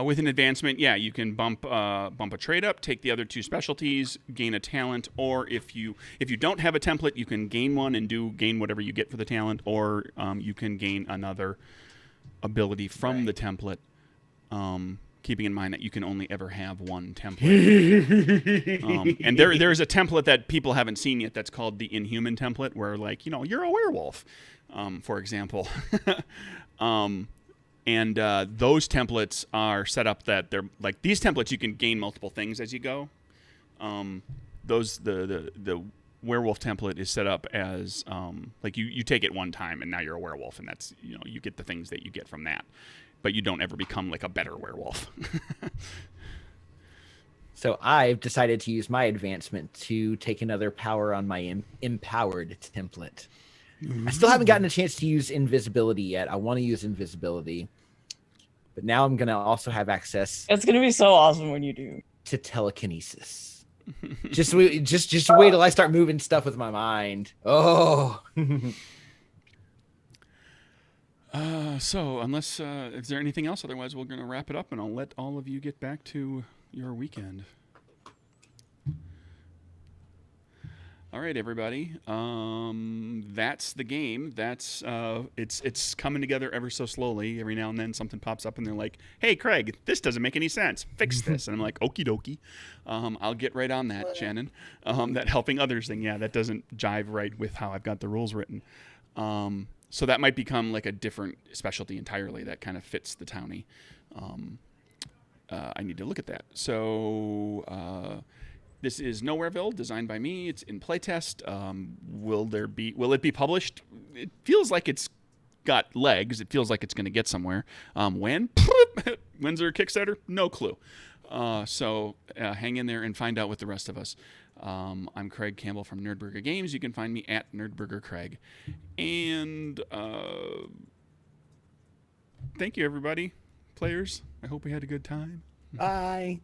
With an advancement, yeah, you can bump a trait up, take the other 2 specialties, gain a talent, or if you don't have a template, you can gain one and gain whatever you get for the talent, or you can gain another ability from the template. Keeping in mind that you can only ever have 1 template. And there's a template that people haven't seen yet that's called the Inhuman template, where you're a werewolf, for example. And those templates are set up that they're like these templates. You can gain multiple things as you go. The werewolf template is set up as like you take it 1 time and now you're a werewolf, and that's you get the things that you get from that, but you don't ever become like a better werewolf. So I've decided to use my advancement to take another power on my empowered template. I still haven't gotten a chance to use invisibility yet. I want to use invisibility, but now I'm going to also have access. It's going to be so awesome when you do. To telekinesis. just wait till I start moving stuff with my mind. Oh. So unless is there anything else? Otherwise, we're going to wrap it up, and I'll let all of you get back to your weekend. All right, everybody. That's the game. That's it's coming together ever so slowly. Every now and then something pops up and they're like, "Hey, Craig, this doesn't make any sense. Fix this." And I'm like, "Okie dokie. I'll get right on that, Shannon." That helping others thing, yeah, that doesn't jive right with how I've got the rules written. So that might become like a different specialty entirely that kind of fits the townie. I need to look at that. So this is Nowhereville, designed by me. It's in playtest. Will it be published? It feels like it's got legs. It feels like it's going to get somewhere. When? When's their Kickstarter? No clue. So hang in there and find out with the rest of us. I'm Craig Campbell from Nerdburger Games. You can find me at NerdburgerCraig. And thank you, everybody. Players, I hope we had a good time. Bye.